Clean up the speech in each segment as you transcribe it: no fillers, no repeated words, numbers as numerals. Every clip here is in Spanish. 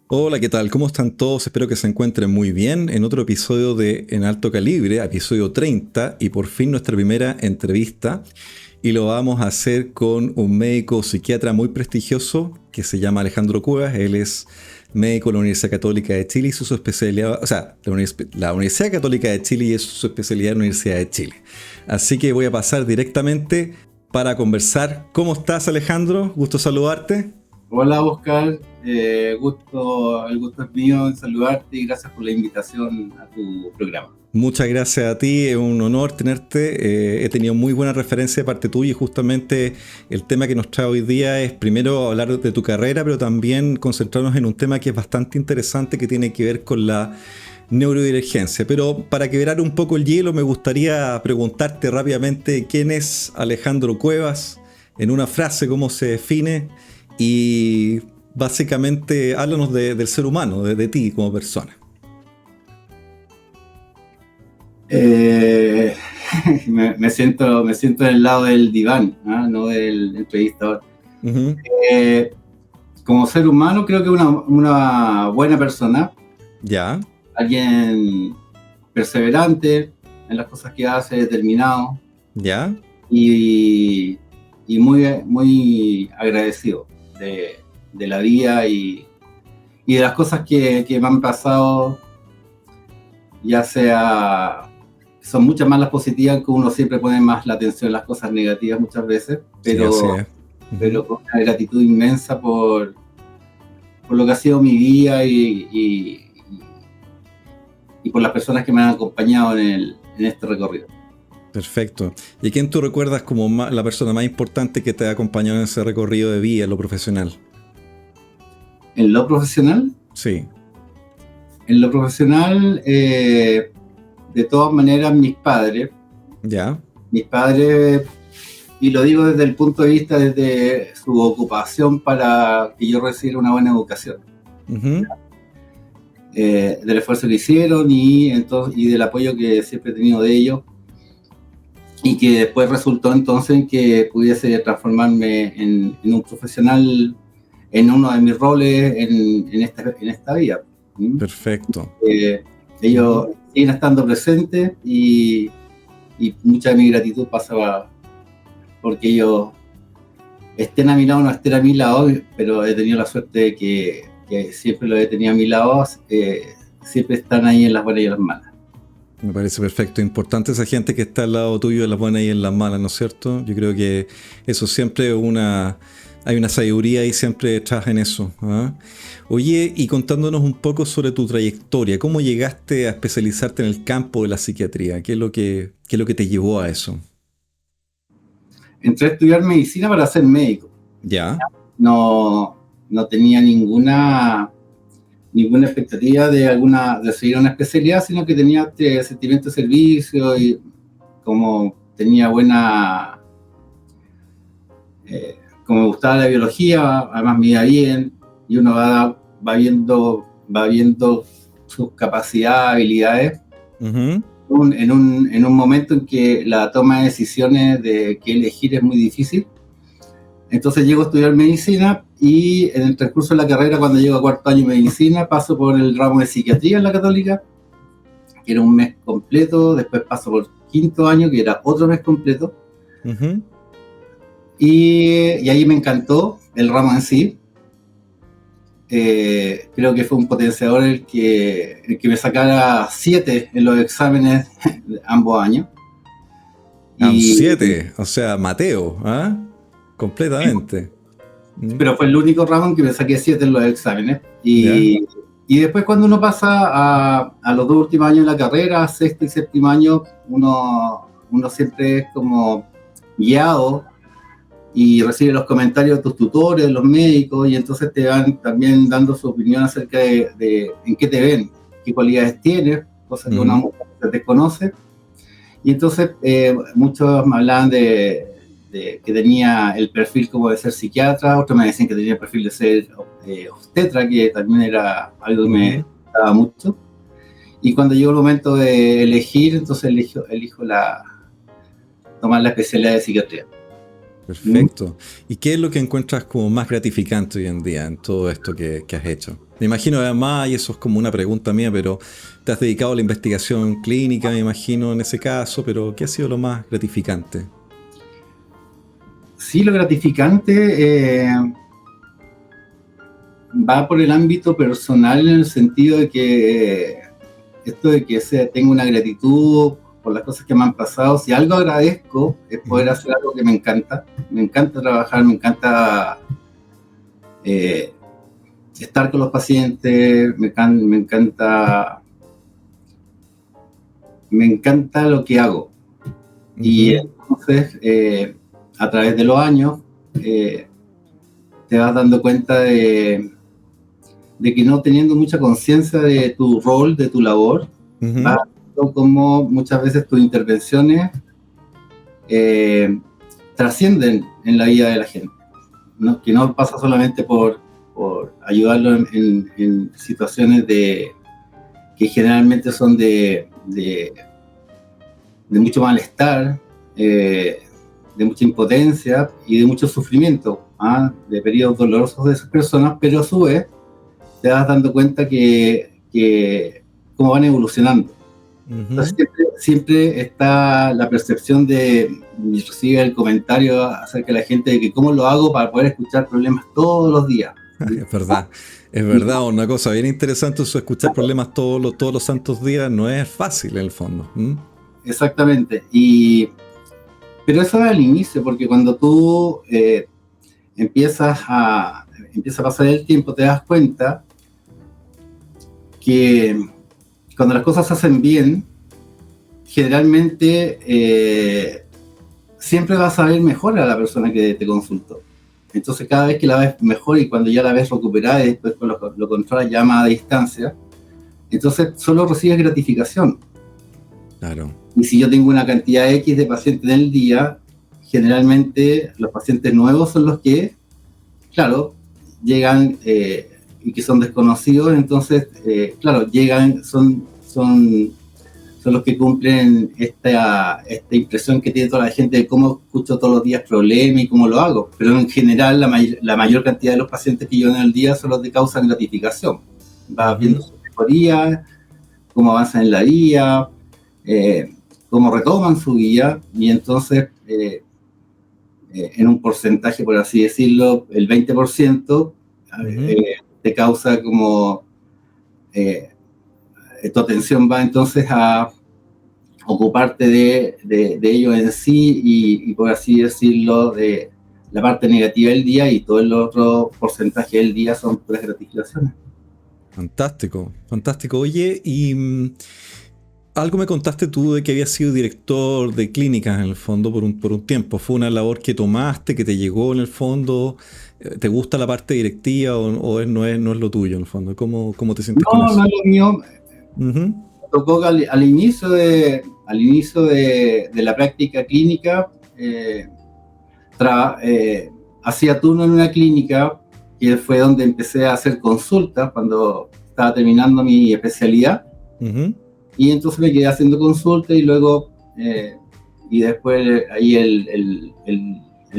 Hola, ¿qué tal? ¿Cómo están todos? Espero que se encuentren muy bien en otro episodio de En Alto Calibre, episodio 30, y por fin nuestra primera entrevista. Y lo vamos a hacer con un médico psiquiatra muy prestigioso que se llama Alejandro Cuevas. Él es médico de la Universidad Católica de Chile y su especialidad, o sea, la Universidad Católica de Chile y es su especialidad en la Universidad de Chile. Así que voy a pasar directamente para conversar. ¿Cómo estás, Alejandro? Gusto saludarte. Hola Oscar, el gusto es mío en saludarte y gracias por la invitación a tu programa. Muchas gracias a ti, es un honor tenerte. He tenido muy buena referencia de parte tuya y justamente el tema que nos trae hoy día es primero hablar de tu carrera, pero también concentrarnos en un tema que es bastante interesante que tiene que ver con la neurodivergencia. Pero para quebrar un poco el hielo, me gustaría preguntarte rápidamente quién es Alejandro Cuevas, en una frase, cómo se define y básicamente háblanos del ser humano, de ti como persona. Eh, me siento en el lado del diván, ¿ah? No del entrevistador. Ujú. Eh, Como ser humano creo que una buena persona, Ya, alguien perseverante en las cosas que hace, determinado ya. y, y muy agradecido de la vida y de las cosas que me han pasado, ya sea, son muchas más las positivas, que uno siempre pone más la atención en las cosas negativas muchas veces, Sí, así es. Ujú. pero con una gratitud inmensa por lo que ha sido mi vida y por las personas que me han acompañado en este recorrido. Perfecto. ¿Y quién tú recuerdas como la persona más importante que te ha acompañado en ese recorrido de vida, en lo profesional? En lo profesional, Sí, en lo profesional, de todas maneras, ya. mis padres, y lo digo desde el punto de vista desde su ocupación para que yo recibiera una buena educación, Ujú. del esfuerzo que hicieron y del apoyo que siempre he tenido de ellos, y que después resultó entonces en que pudiese transformarme en un profesional en uno de mis roles en esta vida. ¿Mm? Perfecto. Eh, Ujú. Ellos siguen estando presentes y mucha de mi gratitud pasa porque ellos estén a mi lado o no estén a mi lado, pero he tenido la suerte de que siempre los he tenido a mi lado, siempre están ahí en las buenas y en las malas. Me parece perfecto. Importante esa gente que está al lado tuyo en las buenas y en las malas, ¿no es cierto? Yo creo que eso siempre es una... Hay una sabiduría y siempre trabaja en eso. ¿Ah? Oye, y contándonos un poco sobre tu trayectoria, ¿cómo llegaste a especializarte en el campo de la psiquiatría? ¿Qué es lo que te llevó a eso? Entré a estudiar medicina para ser médico. Ya. No, no tenía ninguna expectativa de seguir una especialidad, sino que tenía este sentimiento de servicio y como tenía como me gustaba la biología, además me iba bien y uno va viendo sus capacidades, habilidades, Ujú. en un momento en que la toma de decisiones de qué elegir es muy difícil. Entonces llego a estudiar medicina y en el transcurso de la carrera, cuando llego a cuarto año de medicina, paso por el ramo de psiquiatría en la Católica, que era un mes completo. Después paso por quinto año, que era otro mes completo, Ujú. y ahí me encantó el ramo en sí. Creo que fue un potenciador el que me sacara 7 en los exámenes de ambos años. A un Y, 7, o sea, Mateo, ¿ah? Completamente. ¿Mm? pero fue el único ramo en que me saqué 7 en los exámenes. ¿Ya? Y después, cuando uno pasa a los dos últimos años de la carrera, sexto y séptimo año, uno siempre es como guiado y recibe los comentarios de tus tutores, de los médicos, y entonces te van también dando su opinión acerca de en qué te ven, qué cualidades tienes, cosas que Ujú. uno se desconoce. Y entonces muchos me hablaban de que tenía el perfil como de ser psiquiatra, otros me decían que tenía el perfil de ser obstetra, que también era algo que me Ujú. gustaba mucho. Y cuando llegó el momento de elegir, entonces elijo tomar la especialidad de psiquiatría. Perfecto. ¿Y qué es lo que encuentras como más gratificante hoy en día en todo esto que has hecho? Me imagino además, y eso es como una pregunta mía, pero te has dedicado a la investigación clínica, me imagino, en ese caso, pero ¿qué ha sido lo más gratificante? Sí, lo gratificante va por el ámbito personal en el sentido de que esto de que tengo una gratitud por las cosas que me han pasado, si algo agradezco es poder hacer algo que me encanta trabajar, eh, estar con los pacientes, me encanta lo que hago. Y entonces, a través de los años, te vas dando cuenta de que no teniendo mucha conciencia de tu rol, de tu labor, vas viendo cómo muchas veces tus intervenciones trascienden en la vida de la gente, ¿no? Que no pasa solamente por ayudarlo en situaciones que generalmente son de mucho malestar, de mucha impotencia y de mucho sufrimiento, de periodos dolorosos de esas personas, pero a su vez te vas dando cuenta que cómo van evolucionando. Entonces, siempre está la percepción y recibe el comentario acerca de la gente de que cómo lo hago para poder escuchar problemas todos los días. Es verdad, una cosa bien interesante, eso escuchar problemas todos los santos días no es fácil en el fondo. Exactamente, pero eso es al inicio, porque cuando tú empieza a pasar el tiempo, te das cuenta que cuando las cosas se hacen bien, generalmente siempre vas a ver mejor a la persona que te consultó. Entonces cada vez que la ves mejor y cuando ya la ves recuperada y después lo controlas ya más a distancia, entonces solo recibes gratificación. Claro. Y si yo tengo una cantidad X de pacientes en el día, generalmente los pacientes nuevos son los que, claro, llegan y que son desconocidos, entonces, claro, llegan, son los que cumplen esta impresión que tiene toda la gente de cómo escucho todos los días problemas y cómo lo hago. Pero en general, la mayor cantidad de los pacientes que yo en el día son los que causan gratificación. Vas viendo su mejoría, cómo avanzan en la vida, cómo retoman su vida, y entonces, en un porcentaje, por así decirlo, el 20%, te causa como... tu atención va entonces a ocuparte de ello en sí y por así decirlo, de la parte negativa del día, y todo el otro porcentaje del día son puras gratificaciones. Fantástico, fantástico. Oye, y algo me contaste tú de que habías sido director de clínicas en el fondo por un tiempo. ¿Fue una labor que tomaste, que te llegó en el fondo? ¿Te gusta la parte directiva o no es lo tuyo en el fondo? ¿Cómo te sientes con eso? No es lo mío. Tocó al inicio de la práctica clínica, hacía turno en una clínica, que fue donde empecé a hacer consultas cuando estaba terminando mi especialidad. Y entonces me quedé haciendo consultas y luego, y después ahí el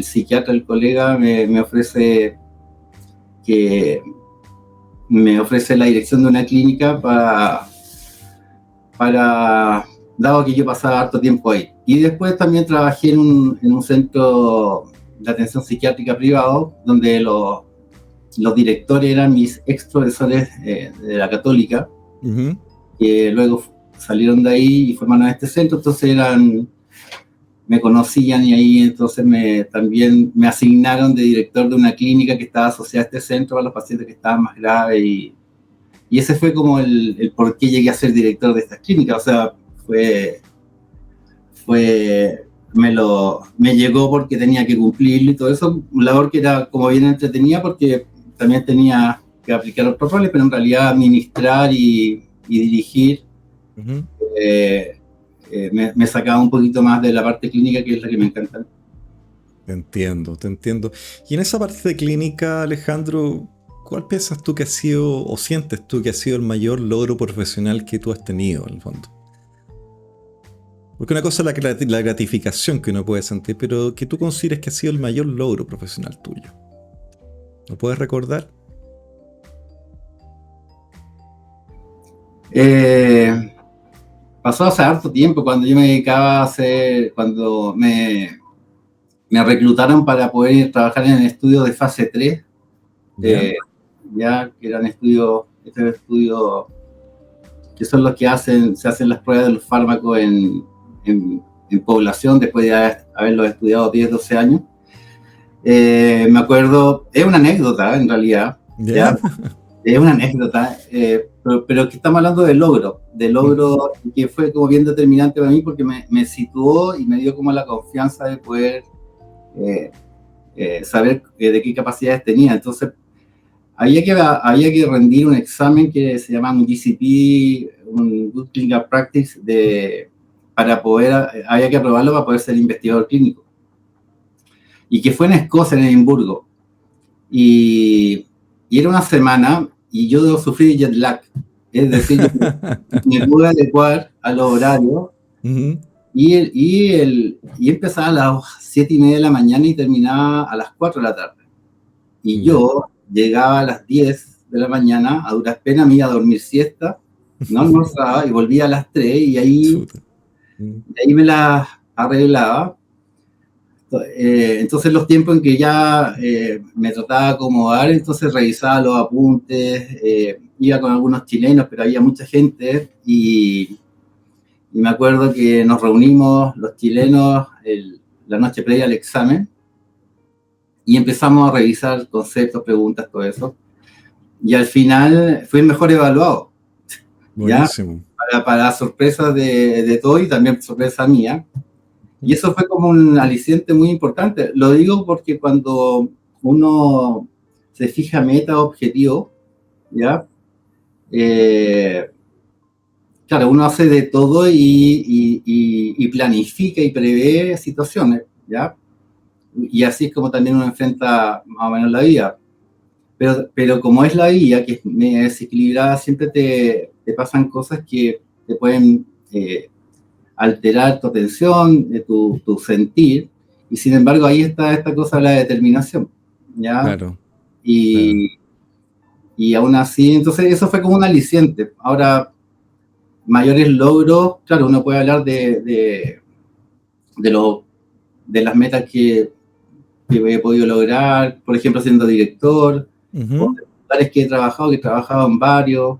psiquiatra, el colega, me ofrece la dirección de una clínica dado que yo pasaba harto tiempo ahí. Y después también trabajé en un centro de atención psiquiátrica privado, donde los directores eran mis ex profesores de la Católica, que luego salieron de ahí y formaron a este centro, entonces me conocían, y ahí entonces también me asignaron de director de una clínica que estaba asociada a este centro para los pacientes que estaban más graves, y ese fue como el por qué llegué a ser director de estas clínicas. O sea, me llegó porque tenía que cumplirlo y todo eso, una labor que era como bien entretenida porque también tenía que aplicar otros roles, pero en realidad administrar y dirigir me sacaba un poquito más de la parte clínica, que es la que me encanta. Te entiendo. Y en esa parte de clínica, Alejandro, ¿cuál piensas tú que ha sido, o sientes tú que ha sido el mayor logro profesional que tú has tenido, en el fondo? Porque una cosa es la gratificación que uno puede sentir, pero que tú consideres que ha sido el mayor logro profesional tuyo. ¿Lo puedes recordar? Pasó hace harto tiempo cuando yo me dedicaba a hacer, cuando me reclutaron para poder ir a trabajar en el estudio de fase 3, ¿Ya? ya que eran estudios que son los que se hacen las pruebas de los fármacos en población después de haberlos estudiado 10, 12 años. Me acuerdo, es una anécdota en realidad, ¿Ya? ¿ya? Es una anécdota, pero que estamos hablando de logro que fue como bien determinante para mí porque me situó y me dio como la confianza de poder saber de qué capacidades tenía. Entonces, había que rendir un examen que se llama un GCP, un Good Clinical Practice, para poder, había que aprobarlo para poder ser investigador clínico. Y que fue en Escocia, en Edimburgo. Y era una semana y yo sufrí de jet lag. Es decir, yo me pude adecuar a los horarios Ujú. y empezaba a las 7:30 de la mañana y terminaba a las 4 de la tarde. Y Ya. yo llegaba a las 10 de la mañana, a duras penas me iba a dormir siesta, no almorzaba y volvía a las 3 y Chuta. Mm. ahí me las arreglaba. Entonces los tiempos en que ya me trataba de acomodar, entonces revisaba los apuntes, iba con algunos chilenos, pero había mucha gente y me acuerdo que nos reunimos los chilenos la noche previa al examen y empezamos a revisar conceptos, preguntas, todo eso. Y al final fui el mejor evaluado, ¿ya? Buenísimo. Para sorpresa de todo y también sorpresa mía. Y eso fue como un aliciente muy importante. Lo digo porque cuando uno se fija meta, objetivo, ¿ya? Claro, uno hace de todo y planifica y prevé situaciones, ¿ya? Y así es como también uno enfrenta más o menos la vida. Pero como es la vida, que es media desequilibrada, siempre te pasan cosas que te pueden alterar tu atención, tu sentir, y sin embargo ahí está esta cosa de la determinación, ¿ya? Claro, claro. Y, y aún así, entonces eso fue como un aliciente. Ahora, mayores logros, claro, uno puede hablar de, lo, de las metas que he podido lograr, por ejemplo, siendo director, o Ujú. de lugares que he trabajado en varios,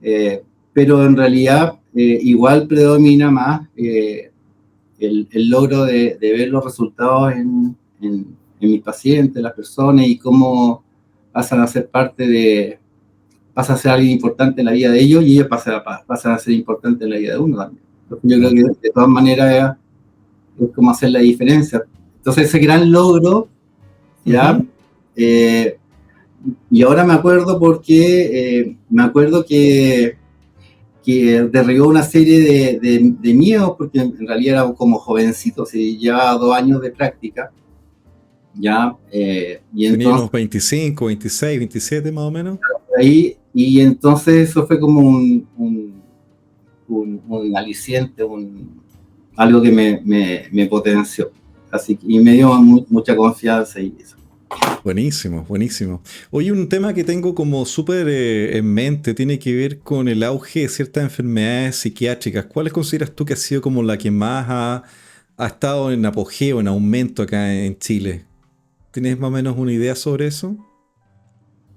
eh, pero en realidad igual predomina más el logro de ver los resultados en mis pacientes, las personas, y cómo pasan a ser pasa a ser alguien importante en la vida de ellos y ellos pasan a ser importantes en la vida de uno también. Entonces, yo creo Claro. que de todas maneras es como hacer la diferencia. Entonces ese gran logro, ¿ya? Ujú. Eh, y ahora me acuerdo porque me acuerdo que derribó una serie de miedos, porque en realidad era como jovencito, si llevaba 2 años de práctica, ya, y Tenía entonces unos 25, 26, 27 más o menos. ahí, y entonces eso fue como un aliciente, algo que me potenció, así y me dio mucha confianza y eso. Buenísimo, buenísimo. Oye, un tema que tengo como súper en mente tiene que ver con el auge de ciertas enfermedades psiquiátricas. ¿Cuáles consideras tú que ha sido como la que más ha estado en apogeo, en aumento acá en Chile? ¿Tienes más o menos una idea sobre eso?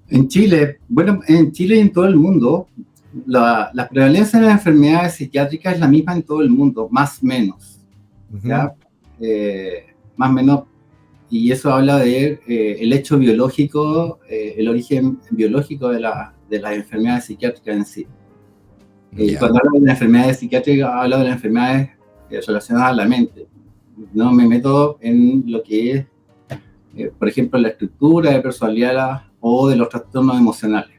En Chile, bueno, en Chile y en todo el mundo, la prevalencia de las enfermedades psiquiátricas es la misma en todo el mundo, más o menos, Ujú. ¿ya? Más o menos, y eso habla de el hecho biológico, el origen biológico de las enfermedades psiquiátricas en sí. Ya, Cuando hablo de las enfermedades psiquiátricas, hablo de las enfermedades relacionadas a la mente. No me meto en lo que es, por ejemplo, la estructura de personalidad o de los trastornos emocionales.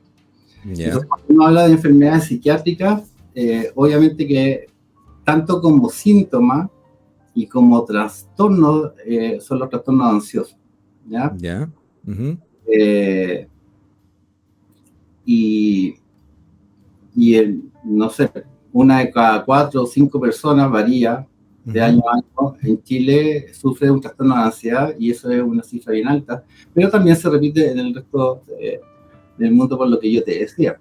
ya, Entonces, cuando uno habla de enfermedades psiquiátricas, obviamente que tanto como síntomas y como trastornos son los trastornos ansiosos, ¿ya? ya. Ujú. Eh, y no sé, una de cada 4 o 5 personas varía, de año a año en Chile sufre de un trastorno de ansiedad y eso es una cifra bien alta, pero también se repite en el resto del mundo por lo que yo te decía.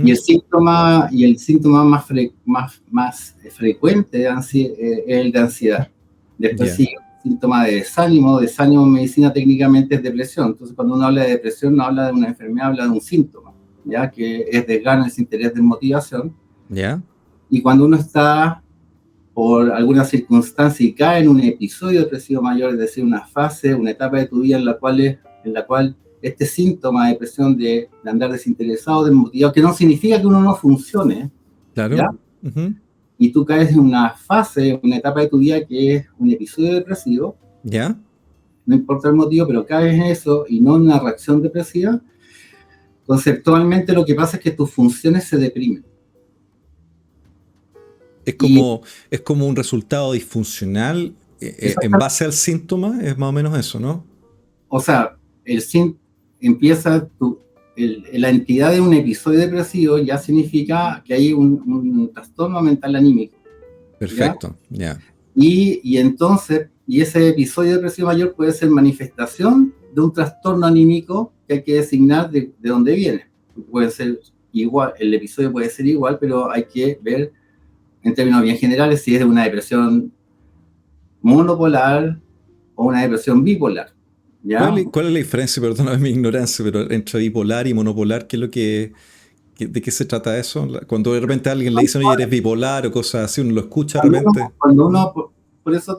Y el síntoma más frecuente es el de ansiedad. Después sigue el síntoma de desánimo. Desánimo en medicina técnicamente es depresión. Entonces, cuando uno habla de depresión, no habla de una enfermedad, habla de un síntoma, ¿ya? Que es desgano, desinterés, desmotivación. Y cuando uno está por alguna circunstancia y cae en un episodio depresivo mayor, es decir, una fase, una etapa de tu vida en la cual este síntoma de depresión de andar desinteresado, desmotivado, que no significa que uno no funcione, claro. ¿ya? Y tú caes en una fase, una etapa de tu vida que es un episodio depresivo, ¿ya? No importa el motivo, pero caes en eso y no en una reacción depresiva, conceptualmente lo que pasa es que tus funciones se deprimen. Es como un resultado disfuncional en base al síntoma, es más o menos eso, ¿no? O sea, empieza la entidad de un episodio depresivo ya significa que hay un trastorno mental anímico. Perfecto, ya. Y entonces, ese episodio depresivo mayor puede ser manifestación de un trastorno anímico que hay que designar de dónde viene. Puede ser igual, el episodio puede ser igual, pero hay que ver en términos bien generales si es de una depresión monopolar o una depresión bipolar. ¿Ya? ¿Cuál es la diferencia, perdóname mi ignorancia, pero entre bipolar y monopolar, ¿de qué se trata eso? Cuando de repente a alguien le dicen, oye, eres bipolar o cosas así, uno lo escucha de repente. Por eso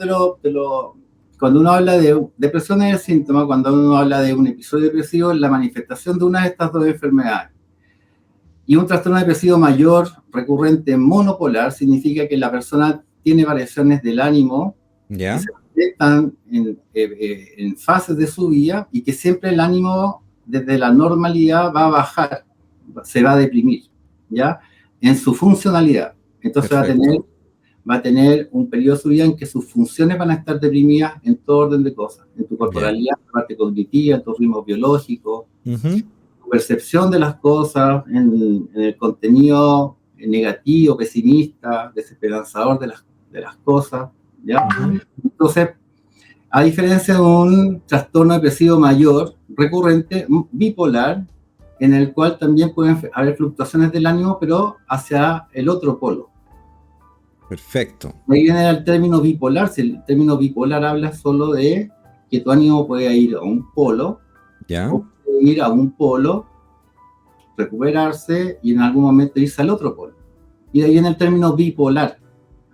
cuando uno habla de depresión es el síntoma, cuando uno habla de un episodio depresivo es la manifestación de una de estas dos enfermedades. Y un trastorno depresivo mayor, recurrente, monopolar, significa que la persona tiene variaciones del ánimo, ¿ya? Que se están en fases de su vida y que siempre el ánimo desde la normalidad va a bajar, se va a deprimir, ¿ya? En su funcionalidad. Entonces va a tener un periodo de su vida en que sus funciones van a estar deprimidas en todo orden de cosas, en tu corporalidad, en tu parte cognitiva, en tus ritmos biológicos, tu percepción de las cosas, en el contenido negativo, pesimista, desesperanzador de las cosas, ¿ya? Entonces, a diferencia de un trastorno depresivo mayor, recurrente, bipolar, en el cual también pueden haber fluctuaciones del ánimo, pero hacia el otro polo. Perfecto. Ahí viene el término bipolar. Si el término bipolar habla solo de que tu ánimo puede ir a un polo, ¿ya? O puede ir a un polo, recuperarse y en algún momento irse al otro polo. Y de ahí viene el término bipolar.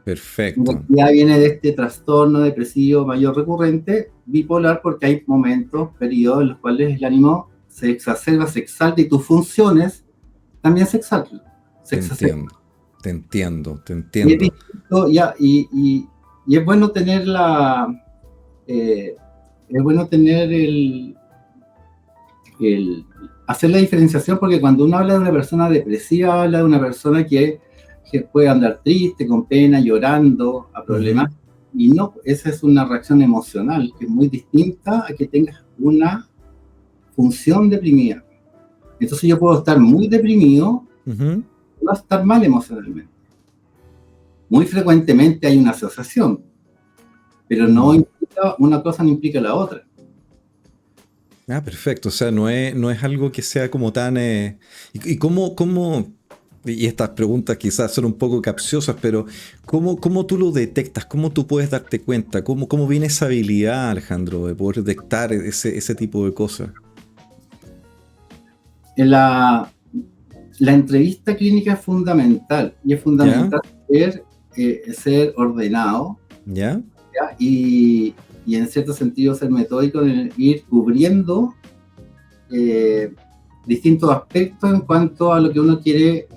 Perfecto. Ya viene de este trastorno depresivo mayor recurrente, bipolar, porque hay momentos, periodos en los cuales el ánimo se exacerba, se exalta y tus funciones también se exaltan. Te entiendo. Y es bueno tener hacer la diferenciación, porque cuando uno habla de una persona depresiva, habla de una persona que puede andar triste, con pena, llorando, a problemas, y no, esa es una reacción emocional que es muy distinta a que tengas una función deprimida. Entonces yo puedo estar muy deprimido, no estar mal emocionalmente. Muy frecuentemente hay una asociación, pero una cosa no implica la otra. Perfecto. O sea, no es algo que sea como tan... ¿Y cómo, y estas preguntas quizás son un poco capciosas, pero ¿cómo tú lo detectas? ¿Cómo tú puedes darte cuenta? ¿Cómo viene esa habilidad, Alejandro, de poder detectar ese tipo de cosas? La entrevista clínica es fundamental, y es fundamental ser ordenado, ¿ya? Y en cierto sentido ser metódico en ir cubriendo distintos aspectos en cuanto a lo que uno quiere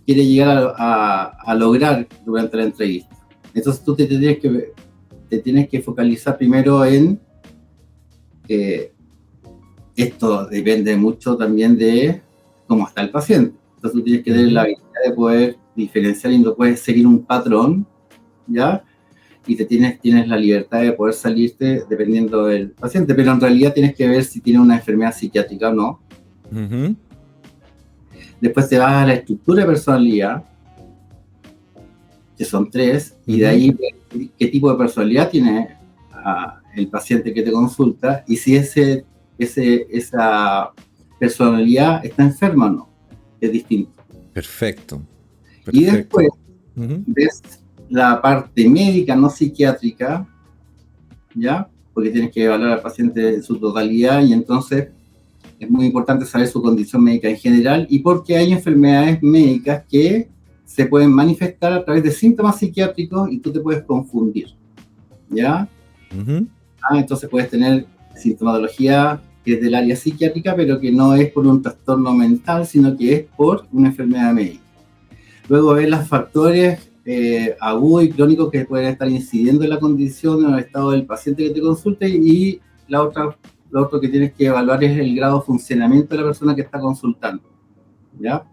llegar a lograr durante la entrevista. Entonces tú te tienes que focalizar primero en esto depende mucho también de cómo está el paciente. Entonces tú tienes que tener la habilidad de poder diferenciar y no puedes seguir un patrón, ¿ya? Y tienes la libertad de poder salirte dependiendo del paciente, pero en realidad tienes que ver si tiene una enfermedad psiquiátrica o no. Después te vas a la estructura de personalidad, que son 3, y de ahí qué tipo de personalidad tiene el paciente que te consulta y si esa personalidad está enferma o no, es distinto. Perfecto. Y después ves la parte médica, no psiquiátrica, ¿ya? Porque tienes que evaluar al paciente en su totalidad y entonces es muy importante saber su condición médica en general y porque hay enfermedades médicas que se pueden manifestar a través de síntomas psiquiátricos y tú te puedes confundir, ¿ya? Entonces puedes tener sintomatología que es del área psiquiátrica, pero que no es por un trastorno mental, sino que es por una enfermedad médica. Luego ves los factores agudos y crónicos que pueden estar incidiendo en la condición o en el estado del paciente que te consulte y lo otro que tienes que evaluar es el grado de funcionamiento de la persona que está consultando, ¿ya?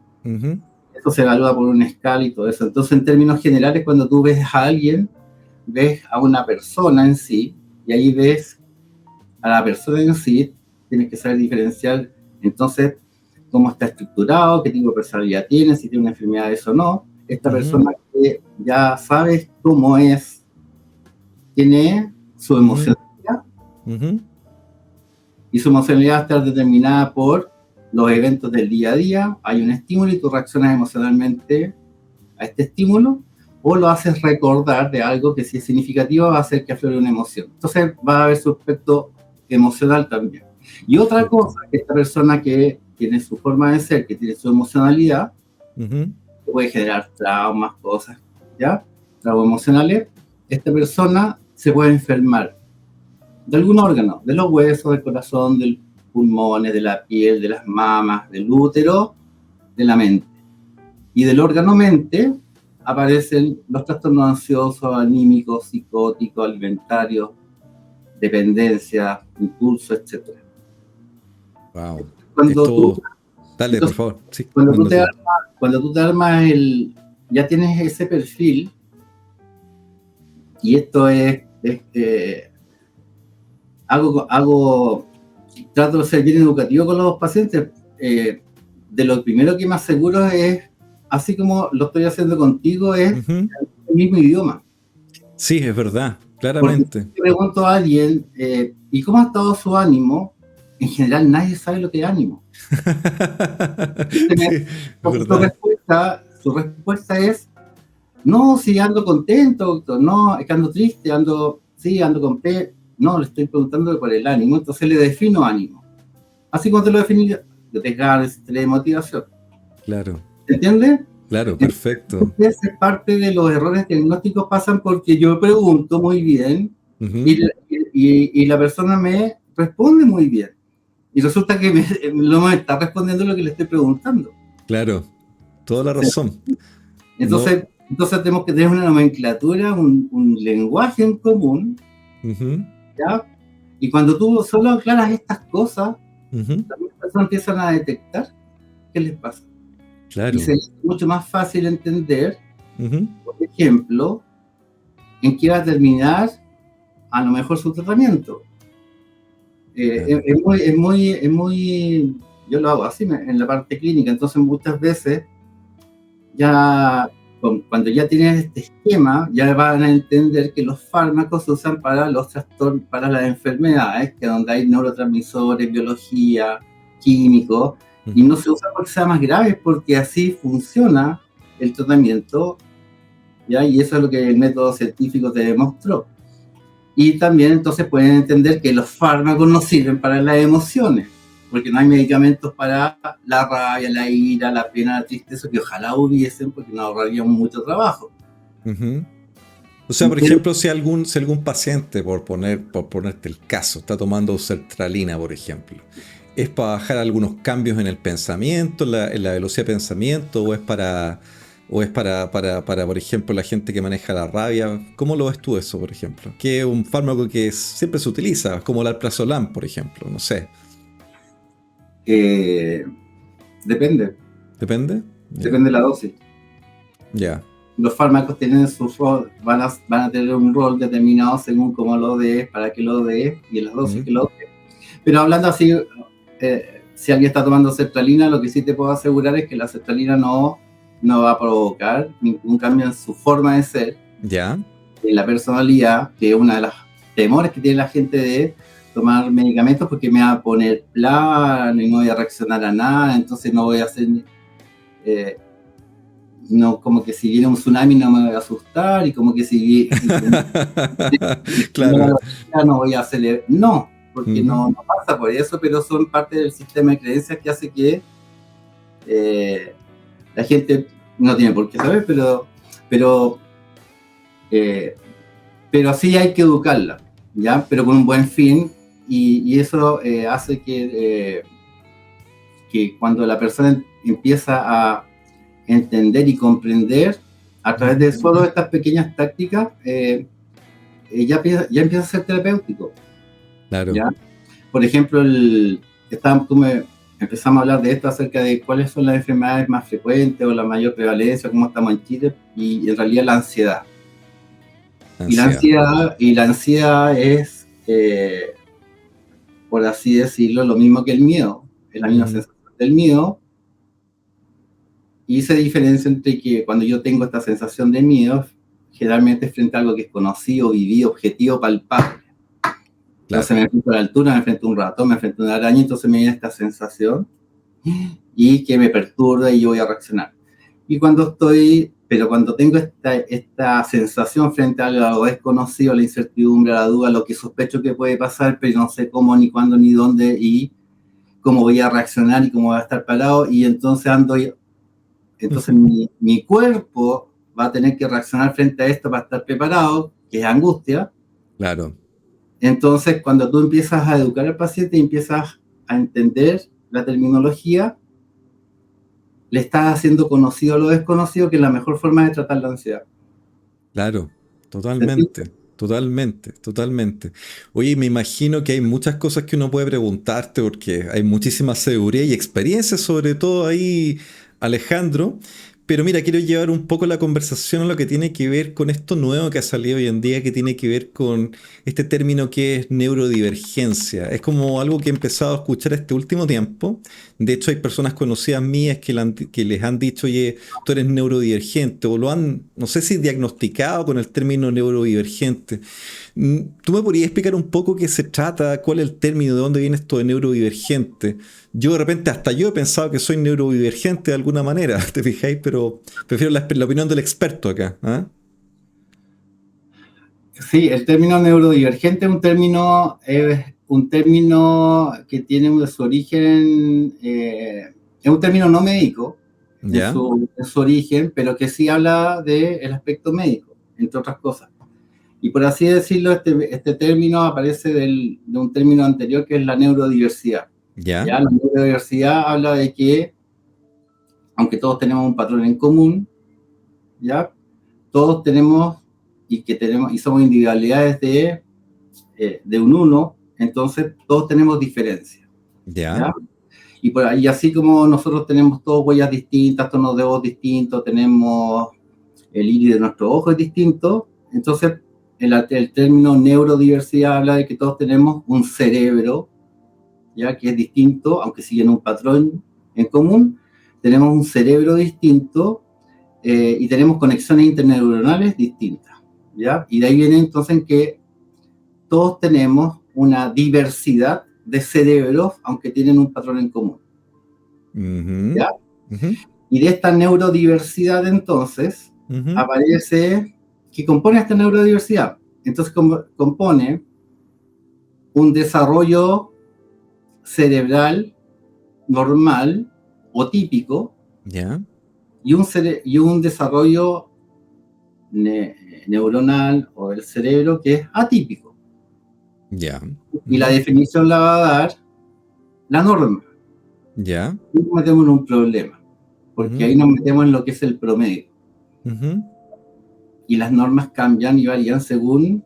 Esto se evalúa por una escala y todo eso. Entonces, en términos generales, cuando tú ves a alguien, ves a una persona en sí, y ahí ves a la persona en sí, tienes que saber diferenciar, entonces, cómo está estructurado, qué tipo de personalidad tiene, si tiene una enfermedad o no. Esta persona que ya sabes cómo es, tiene su emocionalidad, y su emocionalidad está determinada por los eventos del día a día. Hay un estímulo y tú reaccionas emocionalmente a este estímulo, o lo haces recordar de algo que si es significativo va a hacer que aflore una emoción. Entonces va a haber su aspecto emocional también. Y otra cosa, que esta persona que tiene su forma de ser, que tiene su emocionalidad, puede generar traumas, cosas, ¿ya? Traumas emocionales. Esta persona se puede enfermar de algún órgano, de los huesos, del corazón, del pulmones, de la piel, de las mamas, del útero, de la mente. Y del órgano mente aparecen los trastornos ansiosos, anímicos, psicóticos, alimentarios, dependencia, impulso, etc. Wow. Cuando dale, por favor. Sí, cuando tú te armas ya tienes ese perfil, y esto trato de ser bien educativo con los pacientes. De lo primero que me aseguro es, así como lo estoy haciendo contigo, es el mismo idioma. Sí, es verdad, claramente. Porque si pregunto a alguien, ¿y cómo ha estado su ánimo? En general nadie sabe lo que es ánimo. Sí, su respuesta es, no, si ando contento, doctor, no, es que ando triste, ando con pena. No, le estoy preguntando por el ánimo, entonces le defino ánimo. Así como te lo definí, yo te ganas, te de motivación. Claro. ¿Entiendes? Claro, perfecto. Entonces, parte de los errores diagnósticos pasan porque yo pregunto muy bien y la persona me responde muy bien. Y resulta que no me está respondiendo lo que le estoy preguntando. Claro, toda la razón. Entonces tenemos que tener una nomenclatura, un lenguaje en común, ¿ya? Y cuando tú solo aclaras estas cosas, las personas empiezan a detectar qué les pasa. Claro. Y se es mucho más fácil entender, por ejemplo, en qué va a terminar a lo mejor su tratamiento. Es muy, yo lo hago así en la parte clínica, entonces muchas veces ya cuando ya tienes este esquema, ya van a entender que los fármacos se usan para los trastornos, para las enfermedades, que donde hay neurotransmisores, biología, químicos, y no se usa porque sea más grave, porque así funciona el tratamiento, ¿ya? Y eso es lo que el método científico te demostró. Y también entonces pueden entender que los fármacos no sirven para las emociones, porque no hay medicamentos para la rabia, la ira, la pena, la tristeza, que ojalá hubiesen, porque nos ahorraríamos mucho trabajo. O sea, por ejemplo, si algún paciente, por ponerte el caso, está tomando sertralina, por ejemplo, ¿es para bajar algunos cambios en el pensamiento, en la velocidad de pensamiento, o es para, por ejemplo, la gente que maneja la rabia? ¿Cómo lo ves tú eso, por ejemplo? Que es un fármaco que siempre se utiliza, como el alprazolam, por ejemplo, no sé. Depende. ¿Depende? Depende de la dosis. Ya. Los fármacos tienen su rol, van a tener un rol determinado según cómo lo des, para qué lo des y las dosis que lo des. Pero hablando así, si alguien está tomando sertralina, lo que sí te puedo asegurar es que la sertralina no no va a provocar ningún cambio en su forma de ser, Ya. en la personalidad, que es una de las temores que tiene la gente de tomar medicamentos, porque me va a poner plano y no voy a reaccionar a nada, entonces no voy a hacer, no, como que si viene un tsunami no me voy a asustar, y como que si viene Claro. no voy a hacer, no, porque Ujú. no pasa por eso, pero son parte del sistema de creencias que hace que la gente no tiene por qué saber, pero eh, pero sí hay que educarla, ¿ya? Pero con un buen fin, y eso hace que cuando la persona empieza a entender y comprender a través de solo estas pequeñas tácticas, ya empieza a ser terapéutico, Claro. ¿ya? Por ejemplo, empezamos a hablar de esto acerca de cuáles son las enfermedades más frecuentes o la mayor prevalencia, cómo estamos en Chile, y en realidad la ansiedad. Ansiedad. Y la ansiedad es, por así decirlo, lo mismo que el miedo, es la misma Ujú. sensación del miedo, y se diferencia entre que cuando yo tengo esta sensación de miedo, generalmente es frente a algo que es conocido, vivido, objetivo, palpable. Entonces Claro. me enfrento a la altura, me enfrento a un ratón, me enfrento a una araña, entonces me viene esta sensación y que me perturba y yo voy a reaccionar. Pero cuando tengo esta sensación frente a algo desconocido, la incertidumbre, la duda, lo que sospecho que puede pasar, pero no sé cómo, ni cuándo, ni dónde, y cómo voy a reaccionar y cómo voy a estar parado, y entonces mi cuerpo va a tener que reaccionar frente a esto para estar preparado, que es angustia. Claro. Entonces, cuando tú empiezas a educar al paciente y empiezas a entender la terminología, le estás haciendo conocido lo desconocido, que es la mejor forma de tratar la ansiedad. Claro, ¿Se entiende? totalmente, totalmente, totalmente. Oye, me imagino que hay muchas cosas que uno puede preguntarte porque hay muchísima seguridad y experiencia, sobre todo ahí, Alejandro. Pero mira, quiero llevar un poco la conversación a lo que tiene que ver con esto nuevo que ha salido hoy en día, que tiene que ver con este término que es neurodivergencia. Es como algo que he empezado a escuchar este último tiempo. De hecho, hay personas conocidas mías que les han dicho, oye, tú eres neurodivergente, o lo han, no sé si diagnosticado con el término neurodivergente. ¿Tú me podrías explicar un poco qué se trata, cuál es el término, de dónde viene esto de neurodivergente? Yo de repente, hasta yo he pensado que soy neurodivergente de alguna manera, ¿te fijáis? Pero prefiero la opinión del experto acá. ¿Ah? Sí, el término neurodivergente es un término que tiene su origen, es un término no médico ¿Ya? en su origen, pero que sí habla del aspecto médico, entre otras cosas. Y por así decirlo, este término aparece de un término anterior, que es la neurodiversidad. ¿Ya? ¿Ya? La neurodiversidad habla de que, aunque todos tenemos un patrón en común, ¿ya? Todos tenemos y somos individualidades de un uno, entonces todos tenemos diferencias, ¿Ya? ¿ya? Y así como nosotros tenemos todos huellas distintas, tonos de voz distintos, tenemos el iris de nuestro ojo es distinto, entonces el término neurodiversidad habla de que todos tenemos un cerebro, ya que es distinto, aunque siguen un patrón en común, tenemos un cerebro distinto, y tenemos conexiones interneuronales distintas, ¿ya? Y de ahí viene entonces en que todos tenemos una diversidad de cerebros, aunque tienen un patrón en común, Ujú, ¿ya? ujú, Y de esta neurodiversidad entonces ujú. aparece, que compone esta neurodiversidad. Entonces compone un desarrollo cerebral normal o típico, ¿Ya? y un desarrollo neuronal o del cerebro que es atípico. ¿Ya? Y la Ujú, definición la va a dar la norma. ¿ya? Y nos metemos en un problema, porque Ujú, ahí nos metemos en lo que es el promedio. ujú. Y las normas cambian y varían según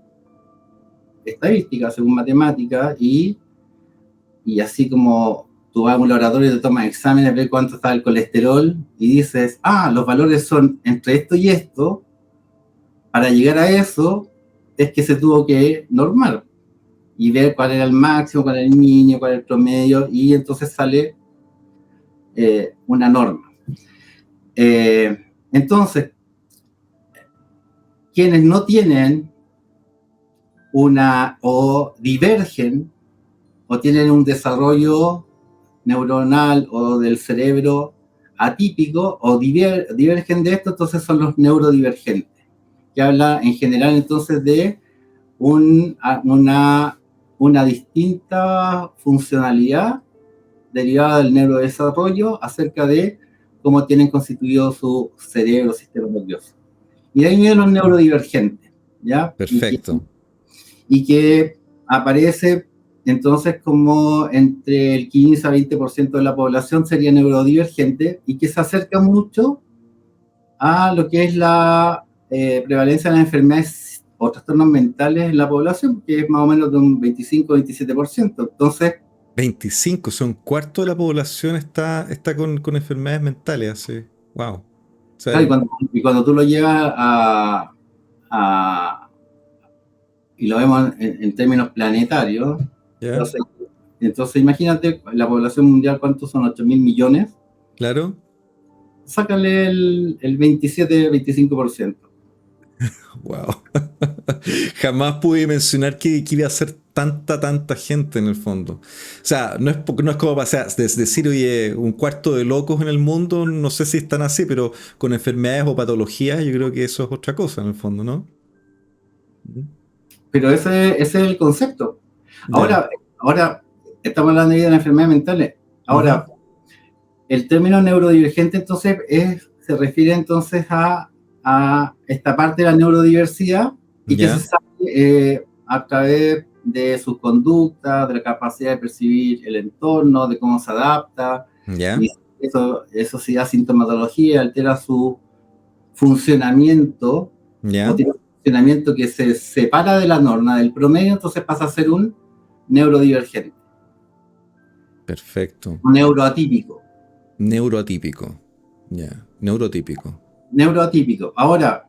estadística, según matemática, y así como tú vas a un laboratorio y te tomas exámenes, ves cuánto está el colesterol y dices, los valores son entre esto y esto, para llegar a eso es que se tuvo que normar y ver cuál era el máximo, cuál era el mínimo, cuál era el promedio, y entonces sale una norma. Entonces, quienes no tienen o divergen o tienen un desarrollo neuronal o del cerebro atípico o divergen de esto, entonces son los neurodivergentes, que habla en general entonces de una distinta funcionalidad derivada del neurodesarrollo acerca de cómo tienen constituido su cerebro, sistema nervioso. Y de ahí vienen los neurodivergentes, ¿ya? Perfecto. Y que aparece entonces como entre el 15 a 20% de la población sería neurodivergente y que se acerca mucho a lo que es la prevalencia de las enfermedades o trastornos mentales en la población, que es más o menos de un 25-27%. Entonces, 25, son un cuarto de la población está con enfermedades mentales, así. Wow. O sea, claro, y cuando tú lo llevas a y lo vemos en términos planetarios, ¿ya? entonces imagínate la población mundial, ¿cuántos son? 8.000 millones. Claro. Sácale el 27-25%. Wow. Jamás pude mencionar que iba a ser tanta gente en el fondo. O sea, no es como pasar, decir, oye, un cuarto de locos en el mundo, no sé si están así, pero con enfermedades o patologías, yo creo que eso es otra cosa en el fondo, ¿no? Pero ese es el concepto. Ya. Ahora estamos hablando de las enfermedades mentales. Ahora, el término neurodivergente entonces se refiere entonces a esta parte de la neurodiversidad y que se Ya. sabe a través de sus conductas, de la capacidad de percibir el entorno, de cómo se adapta, Ya. y eso sí da sintomatología, altera su funcionamiento, o Ya. tiene un funcionamiento que se separa de la norma, del promedio, entonces pasa a ser un neurodivergente, Perfecto. un neuroatípico. Neuroatípico. Ya. Neurotípico. Neuroatípico. Ahora,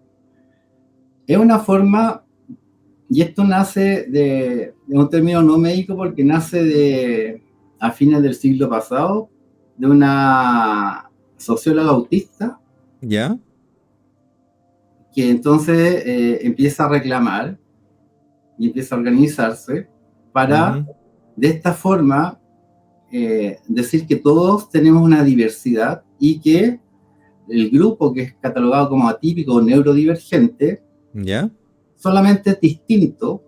es una forma, y esto nace de un término no médico porque nace a fines del siglo pasado, de una socióloga autista, ¿Ya? que entonces empieza a reclamar y empieza a organizarse para, Ujú. de esta forma, decir que todos tenemos una diversidad y que el grupo que es catalogado como atípico o neurodivergente ¿Ya? solamente es distinto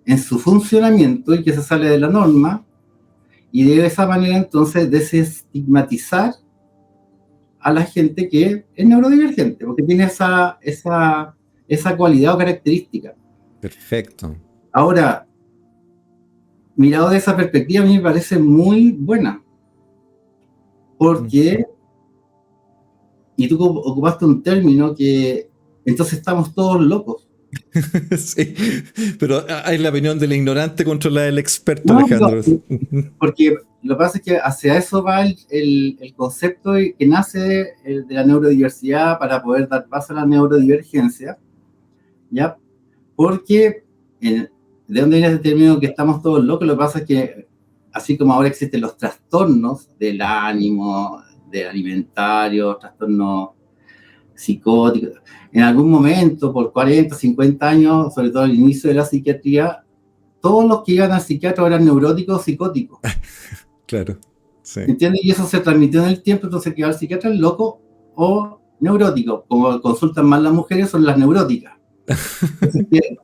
en su funcionamiento y que se sale de la norma, y de esa manera entonces desestigmatizar a la gente que es neurodivergente, porque tiene esa cualidad o característica. Perfecto. Ahora, mirado de esa perspectiva, a mí me parece muy buena, porque, y tú ocupaste un término que entonces estamos todos locos. Sí, pero hay la opinión del ignorante contra la del experto, No, Alejandro. porque lo que pasa es que hacia eso va el concepto que nace de la neurodiversidad para poder dar paso a la neurodivergencia, ¿ya? Porque de dónde viene ese término que estamos todos locos, lo que pasa es que así como ahora existen los trastornos del ánimo, del alimentario, trastornos psicóticos, en algún momento, por 40, 50 años, sobre todo al inicio de la psiquiatría, todos los que iban al psiquiatra eran neuróticos o psicóticos. Claro, sí. ¿Entiendes? Y eso se transmitió en el tiempo, entonces que al psiquiatra es loco o neurótico. Como consultan más las mujeres, son las neuróticas.